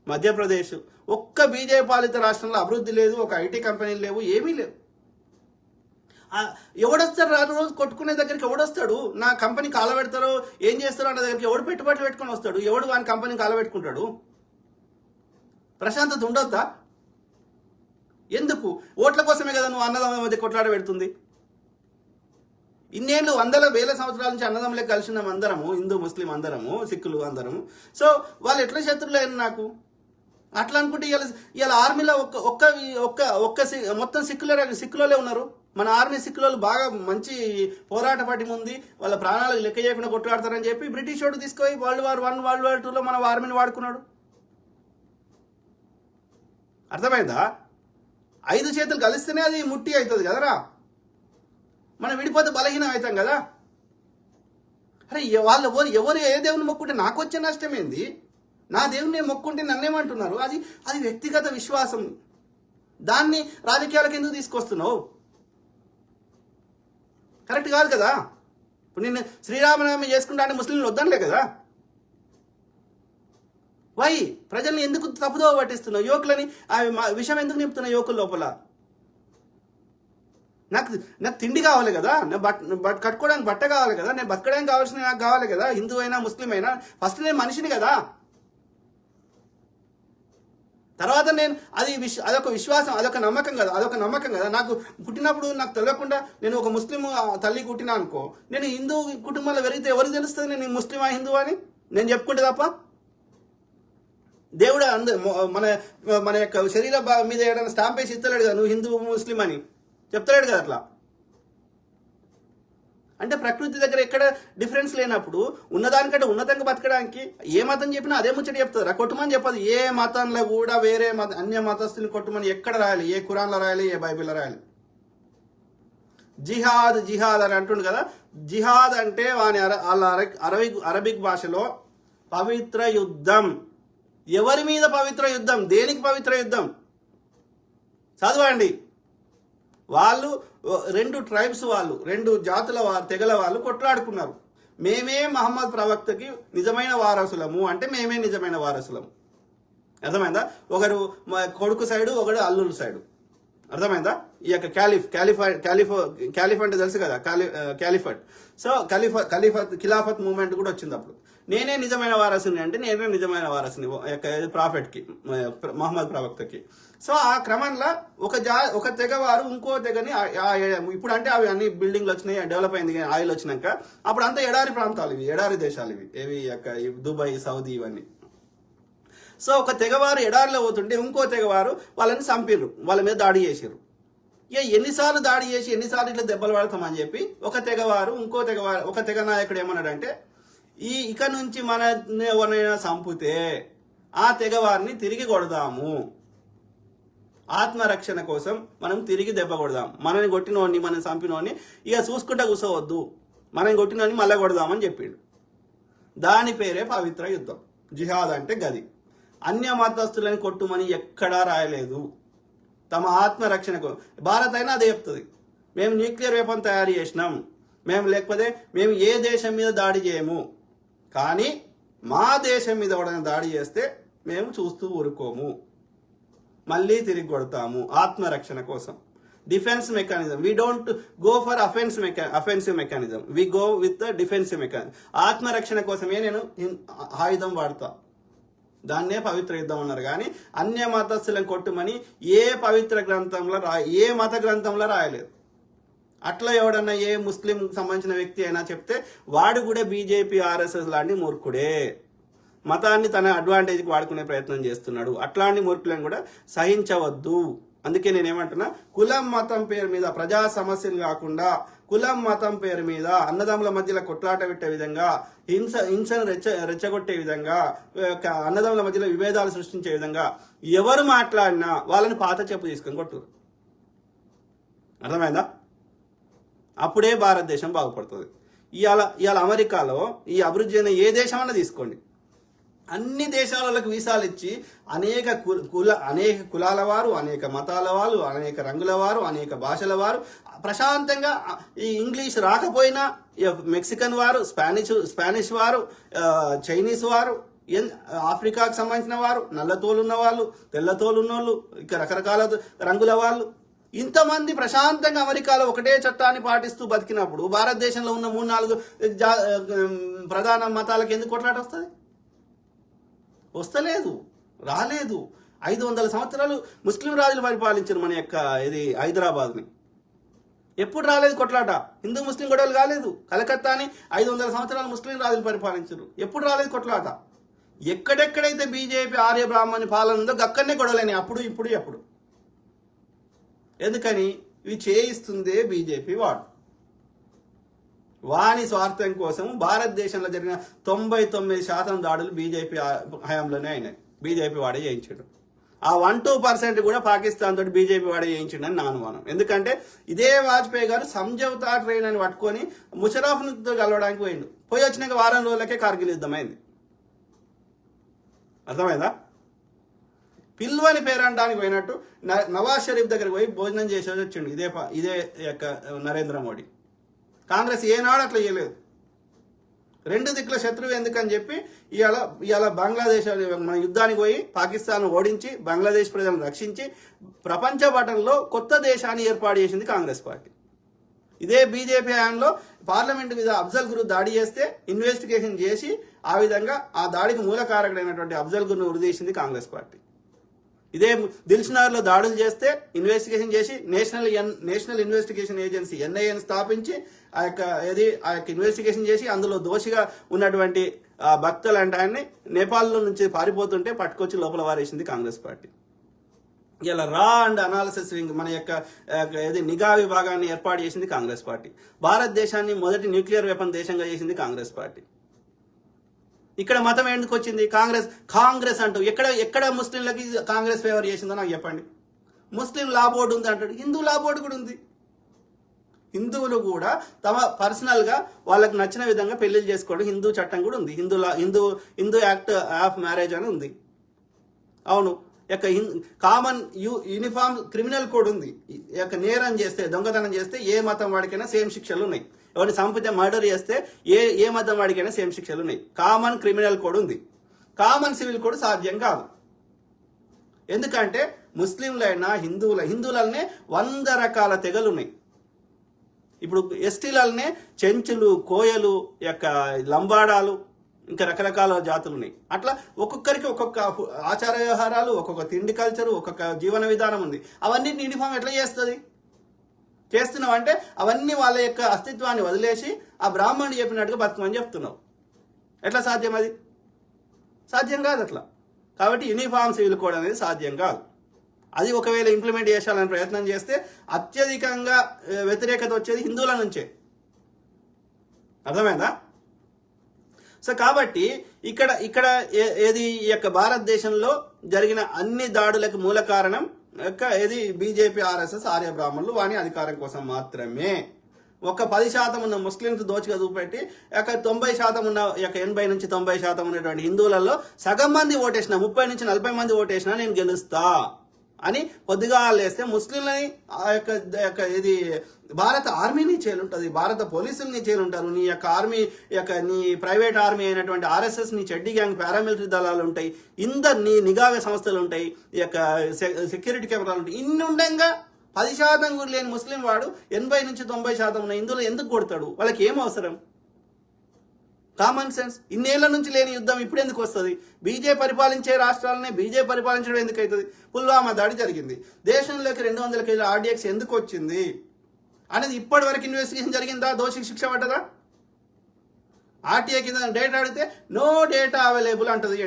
మధ్యప్రదేశ్ ఒక్క బీజేపీ పాలిత రాష్ట్రంలో అభివృద్ధి లేదు, ఒక ఐటీ కంపెనీలు లేవు, ఏమీ లేవు. ఎవడొస్తాడు రోజు కొట్టుకునే దగ్గరికి? ఎవడొస్తాడు? నా కంపెనీ కాలబెడతారో ఏం చేస్తారో అన్న దగ్గరికి ఎవడు పెట్టుబడులు పెట్టుకొని వస్తాడు? ఎవడు వాని కంపెనీ కాలబెట్టుకుంటాడు? ప్రశాంతత ఉండొద్దా? ఎందుకు? ఓట్ల కోసమే కదా నువ్వు అన్నదమ్ముల మధ్య కొట్లాడ పెడుతుంది. ఇన్నేళ్ళు 100,000 సంవత్సరాల నుంచి అన్నదమ్ములే కలిసి ఉన్నాం అందరము, హిందూ ముస్లిం అందరము, సిక్కులు అందరము. సో వాళ్ళు ఎట్లా శత్రువులు అయిన నాకు? అట్లా అనుకుంటే ఇవాళ ఆర్మీలో మొత్తం సిక్కులే ఉన్నారు. మన ఆర్మీ సిక్కులు బాగా మంచి పోరాట పటిమ ఉంది, వాళ్ళ ప్రాణాలకు లెక్క చేయకుండా కొట్లాడతారని చెప్పి బ్రిటిష్ వాడు తీసుకుపోయి World War I, World War II మన ఆర్మీని వాడుకున్నాడు. అర్థమైందా? 5 చేతులు కలిస్తేనే అది ముట్టి అవుతుంది కదరా. మనం విడిపోతే బలహీనం అవుతాం కదా. అరే ఎవరు ఏ దేవుని మొక్కుంటే నాకు వచ్చే నష్టం ఏంది? నా దేవుని మొక్కుంటే నన్నేమంటున్నారు? అది వ్యక్తిగత విశ్వాసం. దాన్ని రాజకీయాలకు ఎందుకు తీసుకొస్తున్నావు? కరెక్ట్ కాదు కదా. ఇప్పుడు నేను శ్రీరామనవమి చేసుకుంటా అంటే ముస్లింలు వద్దనలే కదా. వై ప్రజల్ని ఎందుకు తప్పుదోవ పట్టిస్తున్నావు? యువకులని విషయం ఎందుకు నింపుతున్నావు యువకుల లోపల? నాకు తిండి కావాలి కదా, కట్టుకోవడానికి బట్ట కావాలి కదా, నేను బతకడానికి కావాల్సిన నాకు కావాలి కదా. హిందూ అయినా ముస్లిం అయినా ఫస్ట్ నేను మనిషిని కదా. తర్వాత అదొక విశ్వాసం, అదొక నమ్మకం కదా. నాకు పుట్టినప్పుడు నాకు తెలియకుండా నేను ఒక ముస్లిం తల్లి పుట్టినా అనుకో, నేను హిందూ కుటుంబంలో పెరిగితే ఎవరికి తెలుస్తుంది నేను ముస్లిమా హిందూ అని? నేను చెప్పుకుంటే తప్ప దేవుడు మన యొక్క శరీర మీద ఏదైనా స్టాంప్ వేసి ఇస్తలేడు కదా నువ్వు హిందూ ముస్లిం అని చెప్తలేడు కదా. అట్లా అంటే ప్రకృతి దగ్గర ఎక్కడ డిఫరెన్స్ లేనప్పుడు ఉన్నదానికంటే ఉన్నతంగా బతకడానికి ఏ మతం చెప్పినా అదే ముచ్చట చెప్తుంది. కొట్టుమని చెప్పదు. ఏ మతంలో కూడా వేరే అన్య మతస్థుని కొట్టుమని ఎక్కడ రాయాలి? ఏ ఖురాన్లో రాయాలి? ఏ బైబిల్లో రాయాలి? జిహాద్ అని అంటుండు కదా. జిహాద్ అంటే వాని అరబిక్ భాషలో పవిత్ర యుద్ధం. ఎవరి మీద పవిత్ర యుద్ధం? దేనికి పవిత్ర యుద్ధం? చదవండి. వాళ్ళు 2 ట్రైబ్స్ వాళ్ళు, 2 జాతుల తెగల వాళ్ళు కొట్లాడుకున్నారు. మేమే మహమ్మద్ ప్రవక్తకి నిజమైన వారసులము అంటే మేమే నిజమైన వారసులము. అర్థమైందా? ఒకరు కొడుకు సైడు, ఒకడు అల్లుడు సైడు. అర్థమైందా? ఈ యొక్క క్యాలిఫ్ అంటే తెలుసు కదా, క్యాలిఫట్. సో ఖిలాఫత్ మూవ్మెంట్ కూడా వచ్చింది అప్పుడు. నేనే నిజమైన వారసుని అంటే నేనే నిజమైన వారసుని ప్రాఫెట్కి, మహమ్మద్ ప్రవక్తకి. సో ఆ క్రమంలో ఒక తెగవారు ఇంకో తెగని, ఇప్పుడు అంటే అవి అన్ని బిల్డింగ్లు వచ్చినాయి, డెవలప్ అయింది, ఆయిల్ వచ్చినాక. అప్పుడు అంతా ఎడారి ప్రాంతాలు ఇవి, ఎడారి దేశాలు ఇవి, ఏవి దుబాయ్, సౌదీ ఇవన్నీ. సో ఒక తెగవారు ఎడారిలో పోతుంటే ఇంకో తెగవారు వాళ్ళని చంపిర్రు, వాళ్ళ మీద దాడి చేసిర్రు. ఎన్నిసార్లు దాడి చేసి ఎన్నిసార్లు ఇట్లా దెబ్బలు పడతామని చెప్పి ఒక తెగవారు ఒక తెగ నాయకుడు ఏమన్నాడంటే, ఇక నుంచి మన ఎవరైనా చంపితే ఆ తెగవారిని తిరిగి కొడదాము, ఆత్మరక్షణ కోసం మనం తిరిగి దెబ్బ కొడదాం, మనని కొట్టినోడిని మనం చంపినోడిని ఇక చూసుకుంటా కూర్చోవద్దు, మనం కొట్టినోడిని మళ్ళీ కొడదామని చెప్పిండు. దాని పేరే పవిత్ర యుద్ధం. జిహాద్ అంటే గది. అన్య మతస్థులని కొట్టుమని ఎక్కడా రాయలేదు. తమ ఆత్మరక్షణకు భారత్ అయినా అదే చెప్తుంది. మేము న్యూక్లియర్ వెపన్ తయారు చేసినాం, లేకపోతే మేము ఏ దేశం మీద దాడి చేయము, కానీ మా దేశం మీద ఎవరైనా దాడి చేస్తే మేము చూస్తూ ఊరుకోము, మళ్ళీ తిరిగి కొడతాము, ఆత్మరక్షణ కోసం. Defence mechanism. We don't go for offensive mechanism, we go with the defensive mechanism. ఆత్మరక్షణ కోసమే నేను ఆయుధం వాడతా, దాన్నే పవిత్ర యుద్ధం అన్నారు. కానీ అన్య మతస్థులను కొట్టుమని ఏ పవిత్ర గ్రంథంలో ఏ మత గ్రంథంలో రాయలేదు. అట్లా ఎవడన్నా ఏ ముస్లిం సంబంధించిన వ్యక్తి అయినా చెప్తే వాడు కూడా బీజేపీ, ఆర్ఎస్ఎస్ లాంటి మూర్ఖుడే, మతాన్ని తన అడ్వాంటేజ్కి వాడుకునే ప్రయత్నం చేస్తున్నాడు. అట్లాంటి మూర్ఖులను కూడా సహించవద్దు. అందుకే నేనేమంటున్నా, కులం మతం పేరు మీద ప్రజా సమస్యలు కాకుండా కులం మతం పేరు మీద అన్నదమ్ముల మధ్యలో కొట్లాట పెట్టే విధంగా, హింసను రెచ్చగొట్టే విధంగా, అన్నదమ్ముల మధ్యలో విభేదాలు సృష్టించే విధంగా ఎవరు మాట్లాడినా వాళ్ళని పాత చెప్పు తీసుకొని కొట్టురు. అర్థమైందా? అప్పుడే భారతదేశం బాగుపడుతుంది. ఇవాళ అమెరికాలో ఈ అభివృద్ధి అయిన ఏ దేశం అన్నా తీసుకోండి, అన్ని దేశాలకు వీసాలు ఇచ్చి అనేక కులాల వారు, అనేక మతాల వారు, అనేక రంగుల వారు, అనేక భాషల వారు ప్రశాంతంగా, ఈ ఇంగ్లీష్ రాకపోయినా మెక్సికన్ వారు, స్పానిష్ వారు, చైనీస్ వారు, ఆఫ్రికాకు సంబంధించిన వారు, నల్లతోలు ఉన్న వాళ్ళు, తెల్లతోలు ఉన్న వాళ్ళు, ఇక రకరకాల రంగుల వాళ్ళు, ఇంతమంది ప్రశాంతంగా అమెరికాలో ఒకటే చట్టాన్ని పాటిస్తూ బతికినప్పుడు భారతదేశంలో ఉన్న 3-4 ప్రధాన మతాలకు ఎందుకు కొట్లాట వస్తుంది? వస్తలేదు, రాలేదు. 500 సంవత్సరాలు ముస్లిం రాజులు పరిపాలించారు మన యొక్క హైదరాబాద్ని. ఎప్పుడు రాలేదు కొట్లాట? హిందూ ముస్లిం గొడవలు కాలేదు. కలకత్తాని 500 సంవత్సరాలు ముస్లిం రాజులు పరిపాలించారు. ఎప్పుడు రాలేదు కొట్లాట? ఎక్కడెక్కడైతే బీజేపీ ఆర్య బ్రాహ్మణి పాలన ఉందో అక్కడనే గొడవలేని, అప్పుడు ఇప్పుడు ఎప్పుడు. ఎందుకని? ఇవి చేయిస్తుందే బీజేపీ వాని స్వార్థం కోసం. భారతదేశంలో జరిగిన 99% దాడులు బీజేపీ హయాంలోనే అయినాయి. బీజేపీ వాడే చేయించాడు. ఆ 1-2% కూడా పాకిస్తాన్ తోటి బీజేపీ వాడే చేయించండి అని నా అనుమానం. ఎందుకంటే ఇదే వాజ్పేయి గారు సంజౌతా ట్రైన్ అని పట్టుకొని ముషరఫ్తో కలవడానికి పోయిండు. పోయి వచ్చినాక వారం రోజులకే కార్గిల్ యుద్ధం అయింది. అర్థమైందా? పిల్వని పేరంటానికి పోయినట్టు నవాజ్ షరీఫ్ దగ్గరికి పోయి భోజనం చేసేది వచ్చిండు ఇదే యొక్క నరేంద్ర మోడీ. కాంగ్రెస్ ఏనాడు అట్లా చేయలేదు. 2 దిక్కుల శత్రువు ఎందుకని చెప్పి ఇవాళ బంగ్లాదేశ్ మన యుద్ధానికి పోయి పాకిస్తాన్ ఓడించి బంగ్లాదేశ్ ప్రజలను రక్షించి ప్రపంచ పటంలో కొత్త దేశాన్ని ఏర్పాటు చేసింది కాంగ్రెస్ పార్టీ. ఇదే బీజేపీ హయాంలో పార్లమెంట్ మీద అఫ్జల్ గురు దాడి చేస్తే ఇన్వెస్టిగేషన్ చేసి ఆ విధంగా ఆ దాడికి మూలకారకుడైనటువంటి అఫ్జల్ గురును ఉరిదీసింది కాంగ్రెస్ పార్టీ. ఇదే దిల్సుఖ్నగర్లో దాడులు చేస్తే ఇన్వెస్టిగేషన్ చేసి నేషనల్ ఇన్వెస్టిగేషన్ ఏజెన్సీ NIA స్థాపించి ఆ యొక్క ఇన్వెస్టిగేషన్ చేసి అందులో దోషిగా ఉన్నటువంటి భక్తులు అంటే ఆయన్ని నేపాల్లో నుంచి పారిపోతుంటే పట్టుకొచ్చి లోపల వారేసింది కాంగ్రెస్ పార్టీ. ఇలా రా అండ్ అనాలిసిస్ వింగ్ మన యొక్క నిఘా విభాగాన్ని ఏర్పాటు చేసింది కాంగ్రెస్ పార్టీ. భారతదేశాన్ని మొదటి న్యూక్లియర్ వెపన్ దేశంగా చేసింది కాంగ్రెస్ పార్టీ. ఇక్కడ మతం ఎందుకు వచ్చింది? కాంగ్రెస్ అంటూ ఎక్కడ ముస్లింలకి కాంగ్రెస్ ఫేవర్ చేసిందో నాకు చెప్పండి. ముస్లిం లా బోర్డు ఉంది అంటాడు, హిందూ లా బోర్డు కూడా ఉంది. హిందువులు కూడా తమ పర్సనల్గా వాళ్ళకి నచ్చిన విధంగా పెళ్లిళ్ళు చేసుకోవడం హిందూ చట్టం కూడా ఉంది. హిందూ యాక్ట్ ఆఫ్ మ్యారేజ్ అని ఉంది. అవును, యొక్క కామన్ యూనిఫామ్ క్రిమినల్ కోడ్ ఉంది. యొక్క నేరం చేస్తే, దొంగతనం చేస్తే ఏ మతం వాడికైనా సేమ్ శిక్షలు ఉన్నాయి. ఎవరిని చంపితే, మర్డర్ చేస్తే ఏ మతం వాడికైనా సేమ్ శిక్షలు ఉన్నాయి. కామన్ క్రిమినల్ కోడ్ ఉంది. కామన్ సివిల్ కోడ్ సాధ్యం కాదు. ఎందుకంటే ముస్లింలైనా హిందువులనే 100 రకాల తెగలు ఉన్నాయి. ఇప్పుడు ఎస్టీలనే చెంచులు, కోయలు, యొక్క లంబాడాలు, ఇంకా రకరకాల జాతులు ఉన్నాయి. అట్లా ఒక్కొక్కరికి ఒక్కొక్క ఆచార వ్యవహారాలు, ఒక్కొక్క తిండి కల్చరు, ఒక్కొక్క జీవన విధానం ఉంది. అవన్నీ యూనిఫామ్ ఎట్లా చేస్తుంది? చేస్తున్నావు అంటే అవన్నీ వాళ్ళ యొక్క అస్తిత్వాన్ని వదిలేసి ఆ బ్రాహ్మణుడు చెప్పినట్టుగా బతుకమని చెప్తున్నావు. ఎట్లా సాధ్యం? అది సాధ్యం కాదు అట్లా. కాబట్టి యూనిఫామ్ సివిల్ కోడ్ అనేది సాధ్యం కాదు. అది ఒకవేళ ఇంప్లిమెంట్ చేయాలని ప్రయత్నం చేస్తే అత్యధికంగా వ్యతిరేకత వచ్చేది హిందువుల నుంచే. అర్థమైందా? సో కాబట్టి ఇక్కడ ఏది ఈ యొక్క భారతదేశంలో జరిగిన అన్ని దాడులకు మూల కారణం ఏది బీజేపీ, ఆర్ఎస్ఎస్, ఆర్య బ్రాహ్మణులు వాని అధికారం కోసం మాత్రమే. ఒక 10% ఉన్న ముస్లింస్ దోచుగా చూపెట్టి 90% ఉన్న 80 నుంచి 90% ఉన్నటువంటి హిందువులలో సగం మంది ఓటేసిన, 30 నుంచి 40 మంది ఓటేసినా నేను గెలుస్తా అని పొద్దుగా లేస్తే ముస్లింలని ఆ యొక్క ఇది భారత ఆర్మీని చేలుంటుంది, భారత పోలీసుల్ని చేలుంటారు, నీ యొక్క ఆర్మీ నీ ప్రైవేట్ ఆర్మీ అయినటువంటి ఆర్ఎస్ఎస్, నీ చెడ్డీ గ్యాంగ్, పారామిలిటరీ దళాలు ఉంటాయి, నీ నిఘా సంస్థలు ఉంటాయి, ఈ యొక్క సెక్యూరిటీ కెమెరాలు ఉంటాయి. ఇన్ని ఉండగా 10% కూడా లేని ముస్లిం వాడు 80 నుంచి 90% ఉన్న హిందువులు ఎందుకు కొడతాడు? వాళ్ళకి ఏం అవసరం? Common sense. ఇన్నేళ్ల నుంచి లేని యుద్ధం ఇప్పుడు ఎందుకు వస్తుంది? బీజేపీ పరిపాలించే రాష్ట్రాలనే బీజేపీ పరిపాలించడం ఎందుకు అవుతుంది? పుల్వామా దాడి జరిగింది, దేశంలోకి 200 కేజీల ఆర్డీఎక్స్ ఎందుకు వచ్చింది అనేది ఇప్పటి వరకు ఇన్వెస్టిగేషన్ జరిగిందా? దోషికి శిక్ష పడ్డదా? ఆర్టీఏ కింద డేటా అడిగితే నో డేటా అవైలబుల్ అంటది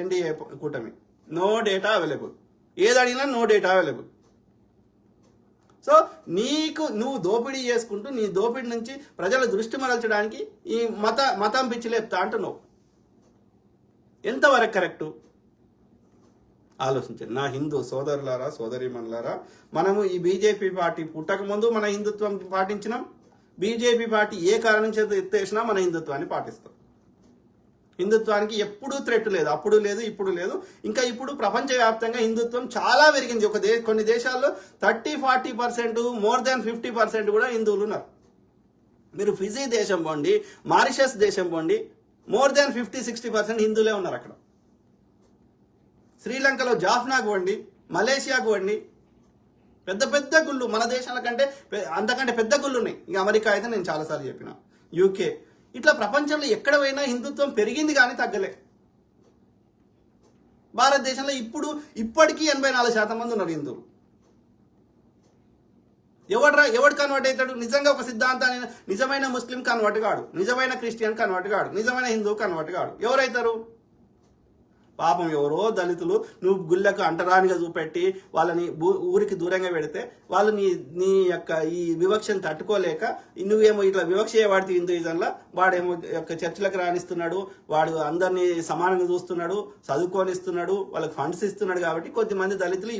ఎన్డీఏ కూటమి. No data available. ఏది అడిగినా నో డేటా అవైలబుల్. సో నువ్వు దోపిడీ చేసుకుంటూ నీ దోపిడీ నుంచి ప్రజల దృష్టి మరల్చడానికి ఈ మతం పిచ్చి లేపుతా అంటున్నావు. ఎంతవరకు కరెక్టు ఆలోచించండి. నా హిందూ సోదరులారా, సోదరీమణులారా, మనము ఈ బీజేపీ పార్టీ పుట్టక ముందు మన హిందుత్వం పాటించినాం. బీజేపీ పార్టీ ఏ కారణం చేత ఎత్తేసినా మన హిందుత్వాన్ని పాటిస్తాం. హిందుత్వానికి ఎప్పుడూ థ్రెట్ లేదు, అప్పుడు లేదు, ఇప్పుడు లేదు. ఇంకా ఇప్పుడు ప్రపంచవ్యాప్తంగా హిందుత్వం చాలా పెరిగింది. కొన్ని దేశాల్లో 30-40%, మోర్ దాన్ 50% కూడా హిందువులు ఉన్నారు. మీరు ఫిజీ దేశం పోండి, మారిషస్ దేశం పోండి, మోర్ దాన్ 50-60% హిందువులే ఉన్నారు అక్కడ. శ్రీలంకలో జాఫ్నాకు పోండి, మలేషియాకు పోండి, పెద్ద పెద్ద గుళ్ళు, మన దేశాల కంటే అంతకంటే పెద్ద గుళ్ళు ఉన్నాయి. ఇక అమెరికా అయితే నేను చాలాసార్లు చెప్పిన, యూకే, ఇట్లా ప్రపంచంలో ఎక్కడ పోయినా హిందుత్వం పెరిగింది కానీ తగ్గలే. భారతదేశంలో ఇప్పటికీ 84% మంది ఉన్నారు హిందువులు. ఎవడు కన్వర్ట్ అవుతాడు? నిజంగా ఒక సిద్ధాంతాన్ని నిజమైన ముస్లిం కన్వర్ట్ కాడు, నిజమైన క్రిస్టియన్ కన్వర్ట్ కాడు, నిజమైన హిందువు కన్వర్ట్ కాడు. ఎవరైతారు? పాపం ఎవరో దళితులు నువ్వు గుళ్ళకు అంటరానిగా చూపెట్టి వాళ్ళని ఊరికి దూరంగా పెడితే వాళ్ళు నీ యొక్క ఈ వివక్షను తట్టుకోలేక నువ్వేమో ఇట్లా వివక్ష చేయబడితే హిందూయిజంలో వాడేమో యొక్క చర్చలకు రాణిస్తున్నాడు, వాడు అందరినీ సమానంగా చూస్తున్నాడు, చదువుకోనిస్తున్నాడు, వాళ్ళకి ఫండ్స్ ఇస్తున్నాడు. కాబట్టి కొద్దిమంది దళితులు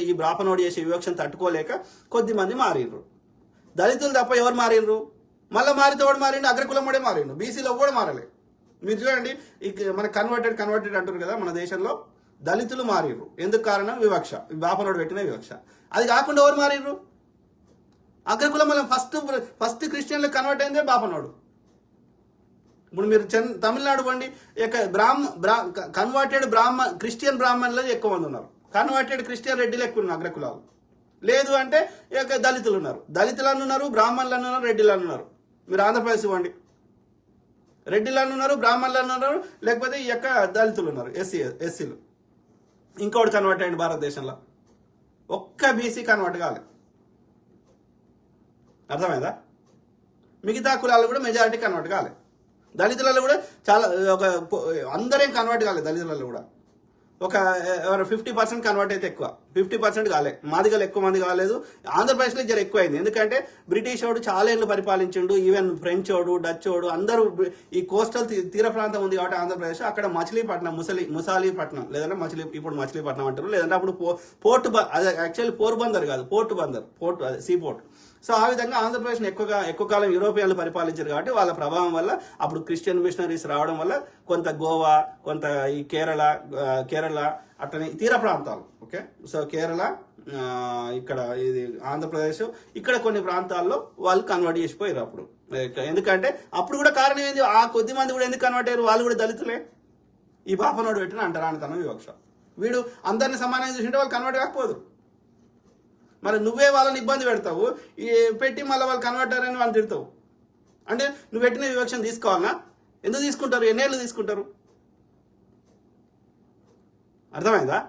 ఈ బ్రాహ్మణోడు చేసే వివక్షను తట్టుకోలేక కొద్దిమంది మారిండ్రు. దళితులు తప్ప ఎవరు మారిండ్రు? మళ్ళీ మారితే వాడు మారిండు, అగ్రకులం కూడా మారిండు, బీసీలో కూడా మారలే. మీరు చూడండి, మన కన్వర్టెడ్ అంటారు కదా మన దేశంలో, దళితులు మారిర్రు. ఎందుకు కారణం? వివక్ష, బాపనోడు పెట్టిన వివక్ష. అది కాకుండా ఎవరు మారిర్రు? అగ్రకులం ఫస్ట్ క్రిస్టియన్లకు కన్వర్ట్ అయిందే బాపనోడు. ఇప్పుడు మీరు తమిళనాడు పండి కన్వర్టెడ్ క్రిస్టియన్ బ్రాహ్మణులు ఎక్కువ మంది ఉన్నారు, కన్వర్టెడ్ క్రిస్టియన్ రెడ్డిలు ఎక్కువ ఉన్నారు అగ్రకులాలు. లేదు అంటే దళితులు ఉన్నారు, దళితులను ఉన్నారు, బ్రాహ్మణులను ఉన్నారు, రెడ్డిలను ఉన్నారు. మీరు ఆంధ్రప్రదేశ్ ఇవ్వండి, రెడ్డిలను ఉన్నారు, బ్రాహ్మణులను ఉన్నారు, లేకపోతే ఈ యొక్క దళితులు ఉన్నారు, ఎస్సీలు. ఇంకోటి కన్వర్ట్ అయ్యింది భారతదేశంలో, ఒక్క బీసీ కన్వర్ట్ కాలే. అర్థమైందా? మిగతా కులాలు కూడా మెజారిటీ కన్వర్ట్ కాలే. దళితులలో కూడా చాలా అందరేం కన్వర్ట్ కాలేదు. దళితులలో కూడా ఒక 50% కన్వర్ట్ అయితే ఎక్కువ, 50% కాలే. మాదిగలు ఎక్కువ మంది కాలేదు. ఆంధ్రప్రదేశ్లో జర ఎక్కువ అయింది, ఎందుకంటే బ్రిటిష్ వాడు చాలా ఏళ్ళు పరిపాలించిండు. ఈవెన్ ఫ్రెంచ్ వాడు, డచ్ వాడు అందరూ ఈ కోస్టల్ తీర ప్రాంతం ఉంది కాబట్టి ఆంధ్రప్రదేశ్, అక్కడ మచిలీపట్నం, ముసాలీపట్నం లేదంటే ఇప్పుడు మచిలీపట్నం అంటారు, లేదంటే అప్పుడు పోర్ట్, అదే యాక్చువల్లీ పోర్బందర్ కాదు, పోర్ట్ అదే సీ పోర్ట్. సో ఆ విధంగా ఆంధ్రప్రదేశ్ని ఎక్కువ కాలం యూరోపియన్లు పరిపాలించారు కాబట్టి వాళ్ళ ప్రభావం వల్ల అప్పుడు క్రిస్టియన్ మిషనరీస్ రావడం వల్ల కొంత గోవా, కొంత ఈ కేరళ అట్లనే తీర ప్రాంతాలు, ఓకే. సో కేరళ, ఇక్కడ ఇది ఆంధ్రప్రదేశ్, ఇక్కడ కొన్ని ప్రాంతాల్లో వాళ్ళు కన్వర్ట్ చేసిపోయారు అప్పుడు. ఎందుకంటే అప్పుడు కూడా కారణం ఏంది? ఆ కొద్ది మంది కూడా ఎందుకు కన్వర్ట్ అయ్యారు? వాళ్ళు కూడా దళితులే. ఈ బాపనోడు పెట్టిన అంటరానితనం వివక్ష. వీడు అందరిని సమానంగా చూసింటే వాళ్ళు కన్వర్ట్ కాకపోదు. మరి నువ్వే వాళ్ళని ఇబ్బంది పెడతావు, పెట్టి మళ్ళీ వాళ్ళు కన్వర్ట్ అయ్యారని వాళ్ళు తిడతావు. అంటే నువ్వు పెట్టిన వివక్షను తీసుకోవాలన్నా? ఎందుకు తీసుకుంటారు? ఎన్నేళ్ళు తీసుకుంటారు? అర్థమైందా?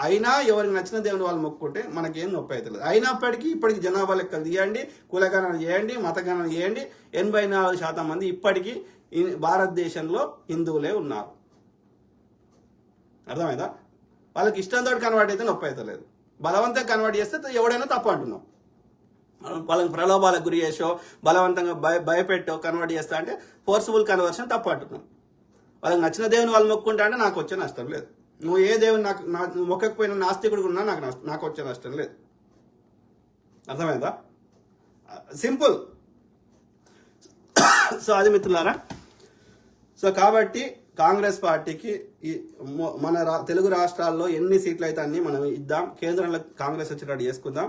అయినా ఎవరికి నచ్చిన దేవుని వాళ్ళు మొక్కుకుంటే మనకేం నొప్పి అవుతుంది. అయినప్పటికీ ఇప్పటికి జనాభా లెక్కలు తీయండి, కులగణన చేయండి, మతగణన చేయండి, 84% మంది ఇప్పటికీ భారతదేశంలో హిందువులే ఉన్నారు. అర్థమైందా? వాళ్ళకి ఇష్టంతో కన్వర్ట్ అయితే నొప్పి అవుతలేదు. బలవంతంగా కన్వర్ట్ చేస్తే ఎవడైనా తప్పు అంటున్నాం. వాళ్ళని ప్రలోభాలకు గురి చేసో బలవంతంగా భయపెట్టో కన్వర్ట్ చేస్తా అంటే ఫోర్సిబుల్ కన్వర్షన్ తప్పు అంటున్నాం. వాళ్ళకి నచ్చిన దేవుని వాళ్ళు మొక్కుంటా అంటే నాకు వచ్చే నష్టం లేదు. నువ్వు ఏ దేవుని నాకు మొక్కకపోయినా నాస్తికుడు ఉన్నా నాకు వచ్చే నష్టం లేదు. అర్థమైందా? సింపుల్. సో అది మిత్రులారా. సో కాబట్టి కాంగ్రెస్ పార్టీకి మన తెలుగు రాష్ట్రాల్లో ఎన్ని సీట్లు అయితే అన్ని మనం ఇద్దాం. కేంద్రంలో కాంగ్రెస్ వచ్చేటట్టు చేసుకుందాం.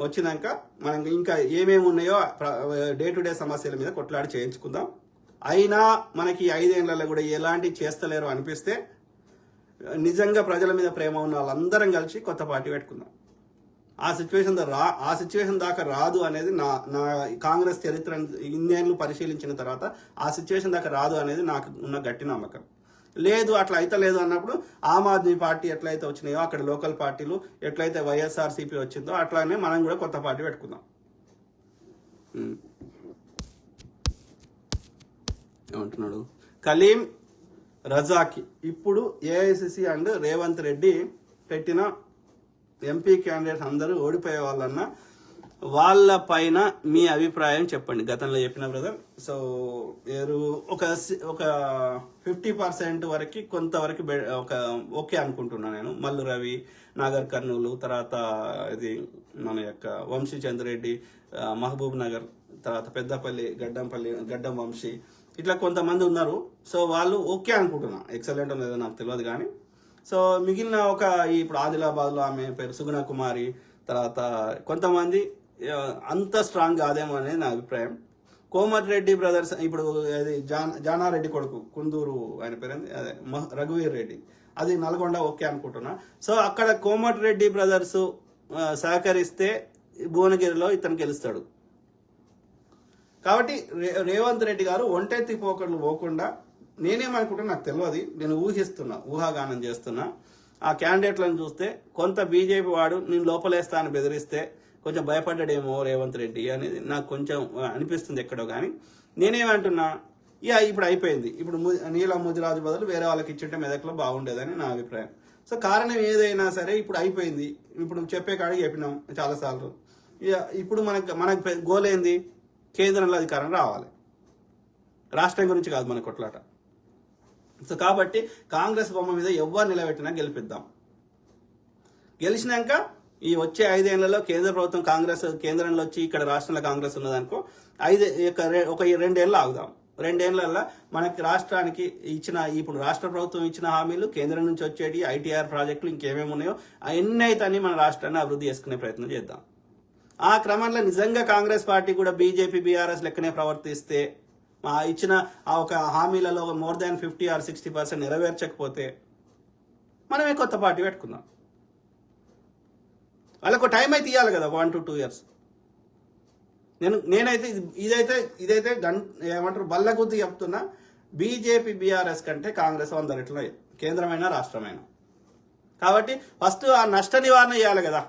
వచ్చినాక మనం ఇంకా ఏమేమి ఉన్నాయో డే టు డే సమస్యల మీద కొట్లాడి చేయించుకుందాం. అయినా మనకి 5 ఏళ్లలో కూడా ఎలాంటి చేస్తలేరు అనిపిస్తే నిజంగా ప్రజల మీద ప్రేమ ఉన్న వాళ్ళందరం కలిసి కొత్త పార్టీ పెట్టుకుందాం. ఆ సిచ్యువేషన్ దాకా రాదు అనేది నా కాంగ్రెస్ చరిత్ర ఇన్నేళ్ళు పరిశీలించిన తర్వాత ఆ సిచ్యువేషన్ దాకా రాదు అనేది నాకు ఉన్న గట్టి నమ్మకం. లేదు అట్లా అయితే లేదు అన్నప్పుడు ఆమ్ ఆద్మీ పార్టీ ఎట్లయితే వచ్చినాయో అక్కడ లోకల్ పార్టీలు ఎట్లయితే వైఎస్ఆర్సీపీ వచ్చిందో అట్లానే మనం కూడా కొత్త పార్టీ పెట్టుకుందాం. ఏమంటున్నాడు కలీం రజాకి? ఇప్పుడు ఏఐసిసి అండ్ రేవంత్ రెడ్డి పెట్టిన ఎంపీ క్యాండిడేట్స్ అందరూ ఓడిపోయే వాళ్ళన్నా వాళ్ళ పైన మీ అభిప్రాయం చెప్పండి. గతంలో చెప్పిన బ్రదర్. సో ఒక 50% వరకు కొంతవరకు ఓకే అనుకుంటున్నాను నేను. మల్లు రవి, నాగర్ కర్నూలు, తర్వాత ఇది మన యొక్క వంశీచంద్ర రెడ్డి, మహబూబ్ నగర్, తర్వాత పెద్దపల్లి, గడ్డం వంశీ, ఇట్లా కొంతమంది ఉన్నారు. సో వాళ్ళు ఓకే అనుకుంటున్నా. ఎక్సలెంట్ లేదో నాకు తెలియదు కానీ. సో మిగిలిన ఇప్పుడు ఆదిలాబాద్లో ఆమె పేరు సుగుణ కుమారి, తర్వాత కొంతమంది అంత స్ట్రాంగ్ కాదేమో అనేది నా అభిప్రాయం. కోమటిరెడ్డి బ్రదర్స్, ఇప్పుడు అది జానారెడ్డి కొడుకు కుందూరు, ఆయన పేరు అదే రఘువీర్ రెడ్డి, అది నల్గొండ ఓకే అనుకుంటున్నా. సో అక్కడ కోమటిరెడ్డి బ్రదర్స్ సహకరిస్తే భువనగిరిలో ఇతను గెలుస్తాడు. కాబట్టి రేవంత్ రెడ్డి గారు ఒంటెత్తి పోకుండా నేనేమనుకుంటున్నా నాకు తెలియదు, నేను ఊహాగానం చేస్తున్నా. ఆ క్యాండిడేట్లను చూస్తే కొంత బీజేపీ వాడు నేను లోపలేస్తా అని బెదిరిస్తే కొంచెం భయపడ్డాడేమో రేవంత్ రెడ్డి అనేది నాకు కొంచెం అనిపిస్తుంది ఎక్కడో. కానీ నేనేమంటున్నా, ఇప్పుడు అయిపోయింది. ఇప్పుడు నీల ముదిరాజు బదులు వేరే వాళ్ళకి ఇచ్చింటే మెదక్లో బాగుండేదని నా అభిప్రాయం. సో కారణం ఏదైనా సరే ఇప్పుడు అయిపోయింది. ఇప్పుడు చెప్పే కాడికి చెప్పినాం చాలాసార్లు. ఇప్పుడు మనకు గోల్ ఏంది? కేంద్రంలో అధికారం రావాలి. రాష్ట్రం గురించి కాదు మన కొట్లాట. సో కాబట్టి కాంగ్రెస్ బొమ్మ మీద ఎవరు నిలబెట్టినా గెలిపిద్దాం. గెలిచినాక ఈ వచ్చే 5 ఏళ్లలో కేంద్ర ప్రభుత్వం కేంద్రంలో వచ్చి ఇక్కడ రాష్ట్రంలో కాంగ్రెస్ ఉన్నదనుకో, 2 ఏళ్ళు ఆగుదాం. 2 ఏళ్లలో మనకి రాష్ట్రానికి ఇప్పుడు రాష్ట్ర ప్రభుత్వం ఇచ్చిన హామీలు, కేంద్రం నుంచి వచ్చేటి ఐటీఆర్ ప్రాజెక్టులు, ఇంకేమేమి ఉన్నాయో అవన్నీ అయితే మన రాష్ట్రాన్ని అభివృద్ధి చేసుకునే ప్రయత్నం చేద్దాం. ఆ క్రమంలో నిజంగా కాంగ్రెస్ పార్టీ కూడా బీజేపీ బీఆర్ఎస్ లెక్కనే ప్రవర్తిస్తే, ఇచ్చిన ఆ ఒక హామీలలో more than 50 or 60% నెరవేర్చకపోతే మనమే కొత్త పార్టీ పెట్టుకుందాం. వాళ్ళకు టైం అయితే ఇవ్వాలి కదా, 1 to 2 years. నేనైతే ఇదైతే ఏమంటారు బల్ల గుద్ది చెప్తున్నా. బీజేపీ బీఆర్ఎస్ కంటే కాంగ్రెస్ 100 రెట్లు కేంద్రమైనా రాష్ట్రమైనా. కాబట్టి ఫస్ట్ ఆ నష్ట నివారణ చేయాలి కదా.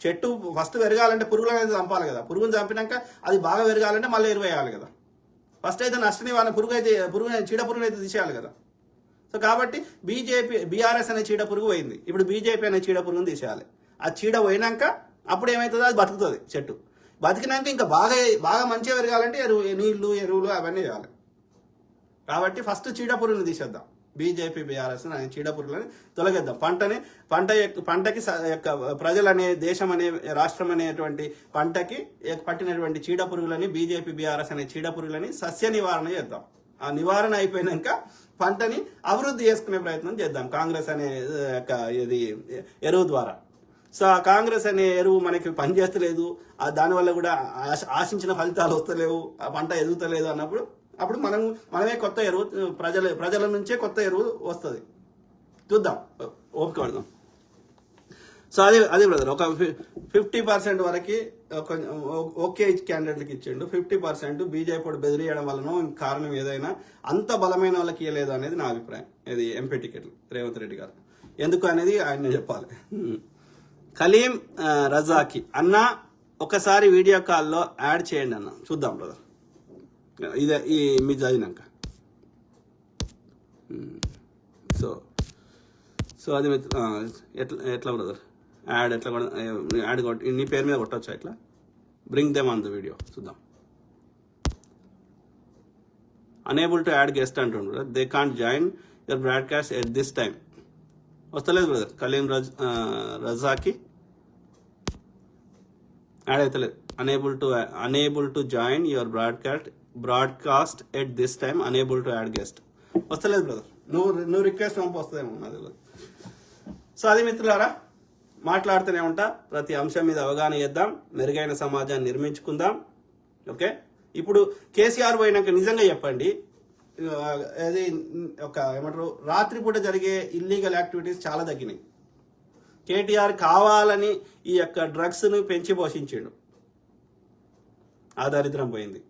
చెట్టు ఫస్ట్ పెరగాలంటే పురుగులను అయితే చంపాలి కదా. పురుగును చంపినాక అది బాగా పెరగాలంటే మళ్ళీ ఎరువు వేయాలి కదా. ఫస్ట్ అయితే నష్ట నివారణ చీడ పురుగును అయితే తీసేయాలి కదా. సో కాబట్టి బీఆర్ఎస్ అనే చీడ పురుగు పోయింది. ఇప్పుడు బీజేపీ అనే చీడ పురుగును తీసేయాలి. ఆ చీడ పోయినాక అప్పుడు ఏమవుతుందో అది బతుకుతుంది. చెట్టు బతికినాక ఇంకా బాగా మంచిగా పెరగాలంటే నీళ్లు ఎరువులు అవన్నీ వేయాలి. కాబట్టి ఫస్ట్ చీడ పురుగుని తీసేద్దాం. బీజేపీ బీఆర్ఎస్ అనే చీడ పురుగులని తొలగిద్దాం. పంటకి ప్రజలు అనే దేశం అనే రాష్ట్రం అనేటువంటి పంటకి పట్టినటువంటి చీడ పురుగులని బీజేపీ బీఆర్ఎస్ అనే చీడ పురుగులని సస్య నివారణ చేద్దాం. ఆ నివారణ అయిపోయినాక పంటని అభివృద్ధి చేసుకునే ప్రయత్నం చేద్దాం కాంగ్రెస్ అనే ఇది ఎరువు ద్వారా. సో ఆ కాంగ్రెస్ అనే ఎరువు మనకి పనిచేస్తలేదు, దానివల్ల కూడా ఆశించిన ఫలితాలు వస్తలేవు, ఆ పంట ఎదుగుతలేదు అన్నప్పుడు మనమే కొత్త ఎరువు ప్రజల నుంచే కొత్త ఎరువు వస్తుంది. చూద్దాం, ఓపిక పడదాం. సో అది బ్రదర్, ఒక 50% వరకు ఓకే క్యాండిడేట్లకి ఇచ్చిండు, 50% బీజేపీ బెదిరియడం వలన కారణం ఏదైనా అంత బలమైన వాళ్ళకి ఇవ్వలేదు అనేది నా అభిప్రాయం. ఇది ఎంపీ టికెట్లు రేవంత్ రెడ్డి గారు ఎందుకు అనేది ఆయన చెప్పాలి. కలీం రజాకి అన్న ఒకసారి వీడియో కాల్లో యాడ్ చేయండి అన్న, చూద్దాం బ్రదర్. ఇదే ఈ మీ చదివినాక సో అది ఎట్లా బ్రదర్ యాడ్ ఎట్లా యాడ్ నీ పేరు మీద కొట్టొచ్చా ఇట్లా? Bring them on the video, చూద్దాం. అనేబుల్ టు యాడ్ గెస్ట్ అంటుండ్రు brother, they can't join your broadcast at this time. వస్తలేదు బ్రదర్, కలీం రజాకి యాడ్ అవుతలేదు. Unable to join your broadcast at this time, unable to add guest. వస్తలేదు brother, నువ్వు request పంపి వస్తుందేమో నాది. సో అది మిత్రులారా, మాట్లాడుతూనే ఉంటా, ప్రతి అంశం మీద అవగాహన చేద్దాం, మెరుగైన సమాజాన్ని నిర్మించుకుందాం. ఓకే, ఇప్పుడు కేసీఆర్ పోయినాక నిజంగా చెప్పండి, అది ఒక ఏమంటారు, రాత్రిపూట జరిగే ఇల్లీగల్ యాక్టివిటీస్ చాలా తగ్గినాయి. కేటీఆర్ కావాలని ఈ యొక్క డ్రగ్స్ను పెంచి పోషించాడు, ఆ దరిద్రం పోయింది.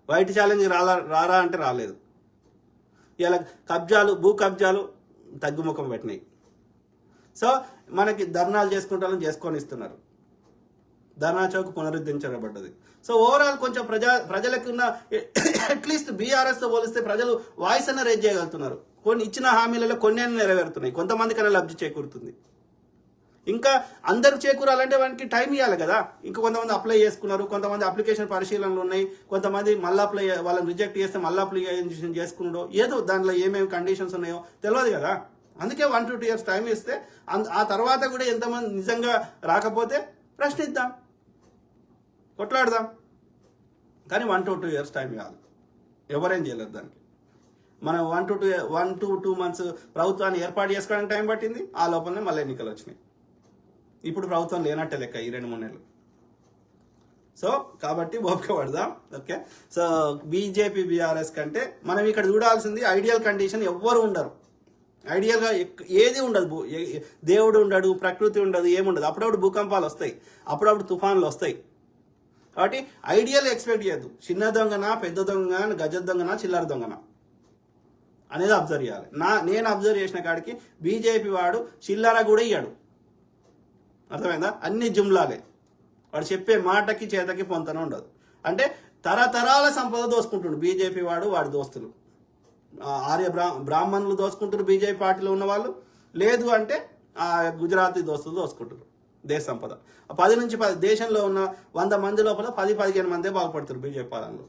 వైట్ ఛాలెంజ్ రారా అంటే రాలేదు. ఇలా కబ్జాలు, భూ కబ్జాలు తగ్గుముఖం పెట్టినాయి. సో మనకి ధర్నాలు చేసుకొని ఇస్తున్నారు. ధర్నా చౌక్ పునరుద్ధరించబడ్డది. సో ఓవరాల్ కొంచెం ప్రజలకు ఉన్న అట్లీస్ట్ బీఆర్ఎస్తో పోలిస్తే ప్రజలు వాయిస్ అన్న రేజ్ చేయగలుగుతున్నారు. కొన్ని ఇచ్చిన హామీలలో కొన్ని నెరవేరుతున్నాయి, కొంతమందికైనా లబ్ధి చేకూరుతుంది. ఇంకా అందరూ చేకూరాలంటే వానికి టైం ఇవ్వాలి కదా. ఇంకా కొంతమంది అప్లై చేసుకున్నారు, కొంతమంది అప్లికేషన్ పరిశీలనలు ఉన్నాయి, కొంతమంది మళ్ళీ వాళ్ళని రిజెక్ట్ చేస్తే మళ్ళీ అప్లికేషన్ చేసుకున్నాడో, ఏదో దాంట్లో ఏమేమి కండిషన్స్ ఉన్నాయో తెలియదు కదా. అందుకే 1 to 2 years టైం ఇస్తే ఆ తర్వాత కూడా ఎంతమంది నిజంగా రాకపోతే ప్రశ్నిద్దాం, కొట్లాడదాం. కానీ 1 to 2 years టైం ఇవ్వాలి, ఎవరేం చేయలేదు దానికి. మనం 1 to 2 months ప్రభుత్వాన్ని ఏర్పాటు చేసుకోవడానికి టైం పట్టింది, ఆ లోపలనే మళ్ళీ ఎన్నికలు వచ్చినాయి. ఇప్పుడు ప్రభుత్వం లేనట్టే లెక్క ఈ 2-3 నెలలు. సో కాబట్టి ఓపిక పడదాం. ఓకే, సో బీజేపీ బీఆర్ఎస్ కంటే మనం ఇక్కడ చూడాల్సింది ఐడియల్ కండిషన్. ఎవ్వరు ఉండరు, ఐడియల్గా ఏది ఉండదు, దేవుడు ఉండడు, ప్రకృతి ఉండదు, ఏముండదు. అప్పుడప్పుడు భూకంపాలు వస్తాయి, అప్పుడప్పుడు తుఫాన్లు వస్తాయి. కాబట్టి ఐడియల్ ఎక్స్పెక్ట్ చేయద్దు. చిన్న దొంగన, పెద్ద దొంగన, గజ దొంగన, చిల్లర దొంగన అనేది అబ్జర్వ్ చేయాలి. నేను అబ్జర్వ్ చేసిన కాడికి బీజేపీ వాడు చిల్లర కూడా ఇయ్యాడు, అర్థమైందా? అన్ని జుమ్లాలే, వాడు చెప్పే మాటకి చేతకి పొంతన ఉండదు. అంటే తరతరాల సంపద దోసుకుంటుండు బీజేపీ వాడు, వాడి దోస్తులు. ఆర్య బ్రాహ్మణులు దోసుకుంటారు బీజేపీ పార్టీలో ఉన్న వాళ్ళు, లేదు అంటే ఆ గుజరాతీ దోస్తులు దోసుకుంటారు దేశ సంపద. 10 నుంచి 10 దేశంలో ఉన్న 100 మంది లోపల 10-15 మందే బాగుపడతారు బీజేపీ పాలనలో.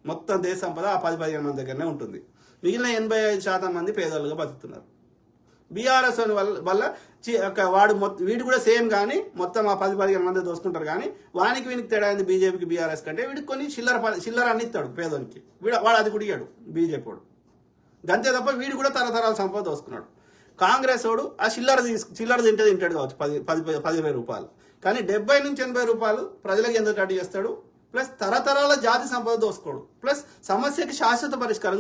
మొత్తం దేశ సంపద ఆ 10-15 మంది దగ్గరనే ఉంటుంది. మిగిలిన 85% మంది పేదలుగా బతుకుతున్నారు. బీఆర్ఎస్ వల్ల వాడు వీడు కూడా సేమ్, కానీ మొత్తం ఆ 10-15 మంది దోసుకుంటారు. కానీ వీనికి తేడా అయింది బీజేపీకి బీఆర్ఎస్ కంటే. వీడికి కొన్ని చిల్లర అన్ని ఇస్తాడు పేదోనికి, వాడు అది కూడా ఇయ్యాడు బీజేపీ వాడు. గంతే తప్ప వీడు కూడా తరతరాల సంపద దోసుకున్నాడు. కాంగ్రెస్ వాడు ఆ చిల్లర తింటాడు కావచ్చు 10,000 రూపాయలు, కానీ 70 నుంచి 80 రూపాయలు ప్రజలకు ఎంత అడ్డు చేస్తాడు. ప్లస్ తరతరాల జాతి సంపద దోసుకోడు, ప్లస్ సమస్యకి శాశ్వత పరిష్కారం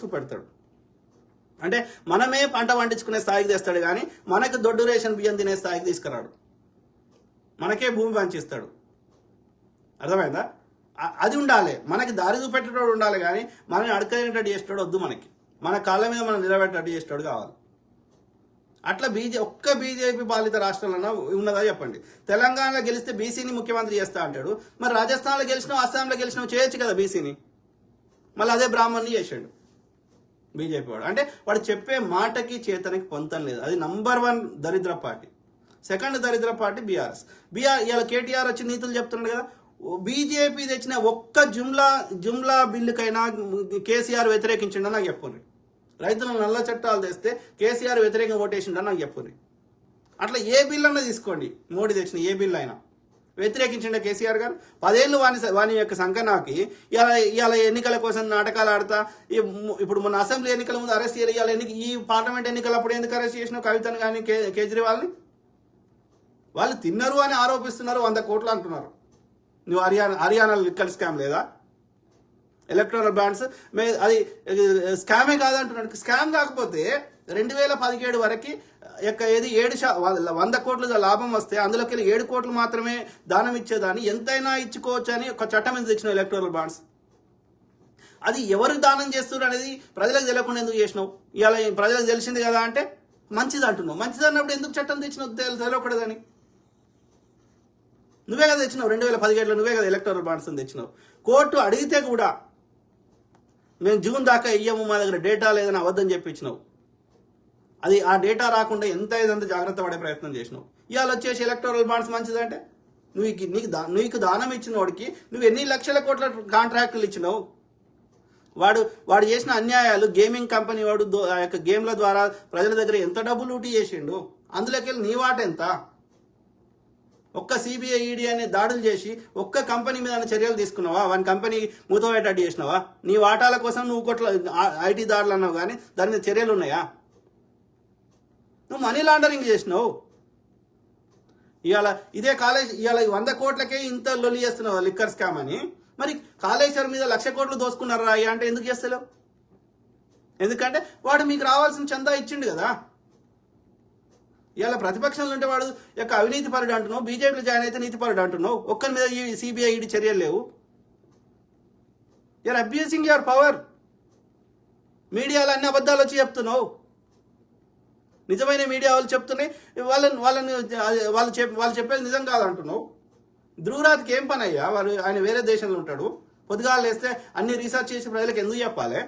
చూపెడతాడు. అంటే మనమే పంట పండించుకునే స్థాయికి తెస్తాడు, కానీ మనకు దొడ్డు రేషన్ బియ్యం తినే స్థాయికి తీసుకురాడు. మనకే భూమి పంచిస్తాడు, అర్థమైందా? అది ఉండాలి, మనకి దారి చూపెట్టేటోడు ఉండాలి. కానీ మనని అడకలేనట్టు చేస్తాడు వద్దు, మనకి మన కాళ్ళ మీద మనం నిలబెట్టేటట్టు చేస్తాడు కావాలి. అట్లా ఒక్క బీజేపీ పాలిత రాష్ట్రాలన్నా ఉన్నదా చెప్పండి? తెలంగాణలో గెలిస్తే బీసీని ముఖ్యమంత్రి చేస్తా అంటాడు, మరి రాజస్థాన్లో గెలిచినావు, అస్సాంలో గెలిచినావు, చేయొచ్చు కదా బీసీని. మళ్ళీ అదే బ్రాహ్మణ్ని చేశాడు బీజేపీ వాడు. అంటే వాడు చెప్పే మాటకి చేతనికి పొంతం లేదు. అది నంబర్ 1 దరిద్ర పార్టీ. సెకండ్ దరిద్ర పార్టీ బీఆర్ఎస్. ఇలా కేటీఆర్ వచ్చి నీతులు చెప్తున్నాడు కదా. బీజేపీ తెచ్చిన ఒక్క జుమ్లా బిల్లుకైనా కేసీఆర్ వ్యతిరేకించిండో నాకు చెప్పండి. రైతులను నల్ల చట్టాలు తెస్తే కేసీఆర్ వ్యతిరేకంగా ఓటేసిండో నాకు చెప్పండి. అట్లా ఏ బిల్ అన్నా తీసుకోండి, మోడీ తెచ్చిన ఏ బిల్ అయినా వ్యతిరేకించిండ కేసీఆర్ గారు. 10 ఏళ్ళు వాని యొక్క సంకనాకి ఇవాళ ఎన్నికల కోసం నాటకాలు ఆడతా. ఇప్పుడు మన అసెంబ్లీ ఎన్నికల ముందు అరెస్ట్ చేయాలి, ఈ పార్లమెంట్ ఎన్నికలప్పుడు ఎందుకు అరెస్ట్ చేసినావు కవితను కానీ కేజ్రీవాల్ని? వాళ్ళు తిన్నారు అని ఆరోపిస్తున్నారు, 100 కోట్లు అంటున్నారు. నువ్వు హర్యానా లిక్కర్ స్కామ్ లేదా? ఎలక్టోరల్ బాండ్స్ అది స్కామే కాదంటున్నాడు. స్కామ్ కాకపోతే 2017 వరకు ఏది 100 కోట్లుగా లాభం వస్తే అందులోకి వెళ్ళి 7 కోట్లు మాత్రమే దానం ఇచ్చేదాన్ని ఎంతైనా ఇచ్చుకోవచ్చు అని ఒక చట్టం ఎందుకు తెచ్చినావు ఎలక్టోరల్ బాండ్స్? అది ఎవరు దానం చేస్తున్నారు అనేది ప్రజలకు తెలియకుండా ఎందుకు చేసినావు? ఇవాళ ప్రజలకు తెలిసింది కదా అంటే మంచిది అంటున్నావు. మంచిది అన్నప్పుడు ఎందుకు చట్టం తెచ్చినావు తెలియకూడదని? నువ్వే కదా తెచ్చినావు 2017లో, నువ్వే కదా ఎలక్టోరల్ బాండ్స్ తెచ్చినావు. కోర్టు అడిగితే కూడా మేము జూన్ దాకా ఇయ్యము, మా దగ్గర డేటా లేదని అబద్ధం చెప్పించినావు. అది ఆ డేటా రాకుండా ఎంత ఏదంత జాగ్రత్త పడే ప్రయత్నం చేసినావు. ఇవాళ వచ్చేసి ఎలక్టోరల్ బాండ్స్ మంచిదంటే నీకు దానం ఇచ్చిన వాడికి నువ్వు ఎన్ని లక్షల కోట్ల కాంట్రాక్టులు ఇచ్చినావు? వాడు చేసిన అన్యాయాలు, గేమింగ్ కంపెనీ వాడు ఆ యొక్క గేమ్ల ద్వారా ప్రజల దగ్గర ఎంత డబ్బు లూటీ చేసిండు, అందులోకి వెళ్ళి నీ వాట ఎంత? ఒక్క సిబిఐ ఈడీ అనే దాడులు చేసి ఒక్క కంపెనీ మీద చర్యలు తీసుకున్నావా? వాని కంపెనీ మూతవేటట్టు చేసినావా? నీ వాటాల కోసం నువ్వు కోట్ల ఐటీ దాడులు అన్నావు, కానీ దాని మీద చర్యలు ఉన్నాయా? నువ్వు మనీ లాండరింగ్ చేసినావు. ఇవాళ ఇదే ఇవాళ 100 కోట్లకే ఇంత లొల్లి చేస్తున్నావు లిక్కర్ స్కామ్ అని. మరి కాళేశ్వరం మీద 1,00,000 కోట్లు దోసుకున్నారు రా అంటే ఎందుకు చేస్తలేవు? ఎందుకంటే వాడు మీకు రావాల్సిన చందా ఇచ్చిండు కదా. ఇవాళ ప్రతిపక్షంలో ఉంటే వాడు యొక్క అవినీతి పరుడు అంటున్నావు, బీజేపీలో జాయిన్ అయితే నీతిపరుడు అంటున్నావు. ఒక్కరి మీద ఈ సిబిఐ ఈడీ చర్యలు లేవు. You're abusing your power. మీడియాలో అన్ని అబద్ధాలు వచ్చి చెప్తున్నావు. నిజమైన మీడియా వాళ్ళు చెప్తున్నాయి, వాళ్ళు చెప్పేది నిజం కాదంటున్నావు. ధ్రువరాజ్కి ఏం పని అయ్యా? ఆయన వేరే దేశంలో ఉంటాడు. పొద్దుగాలు వేస్తే అన్ని రీసెర్చ్ చేసి ప్రజలకు ఎందుకు చెప్పాలి?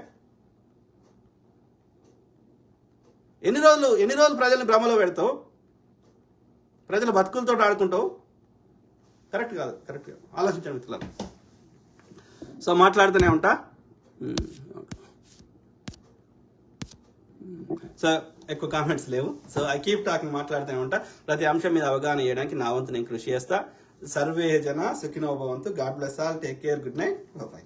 ఎన్ని రోజులు ప్రజల్ని భ్రమలో పెడతావు? ప్రజల బతుకులతో ఆడుకుంటావు. కరెక్ట్ కాదు. ఆలోచించండి మిత్రులారా. సో మాట్లాడుతూనే ఉంటా. సో ఎక్కువ కామెంట్స్ లేవు. సో ఐ కీప్ టాకింగ్, మాట్లాడుతూనే ఉంటా. ప్రతి అంశం మీద అవగాహన చేయడానికి నా వంతు నేను కృషి చేస్తా. సర్వే జన సుఖినో భవంతు. God bless all. Take care. Good night. Bye.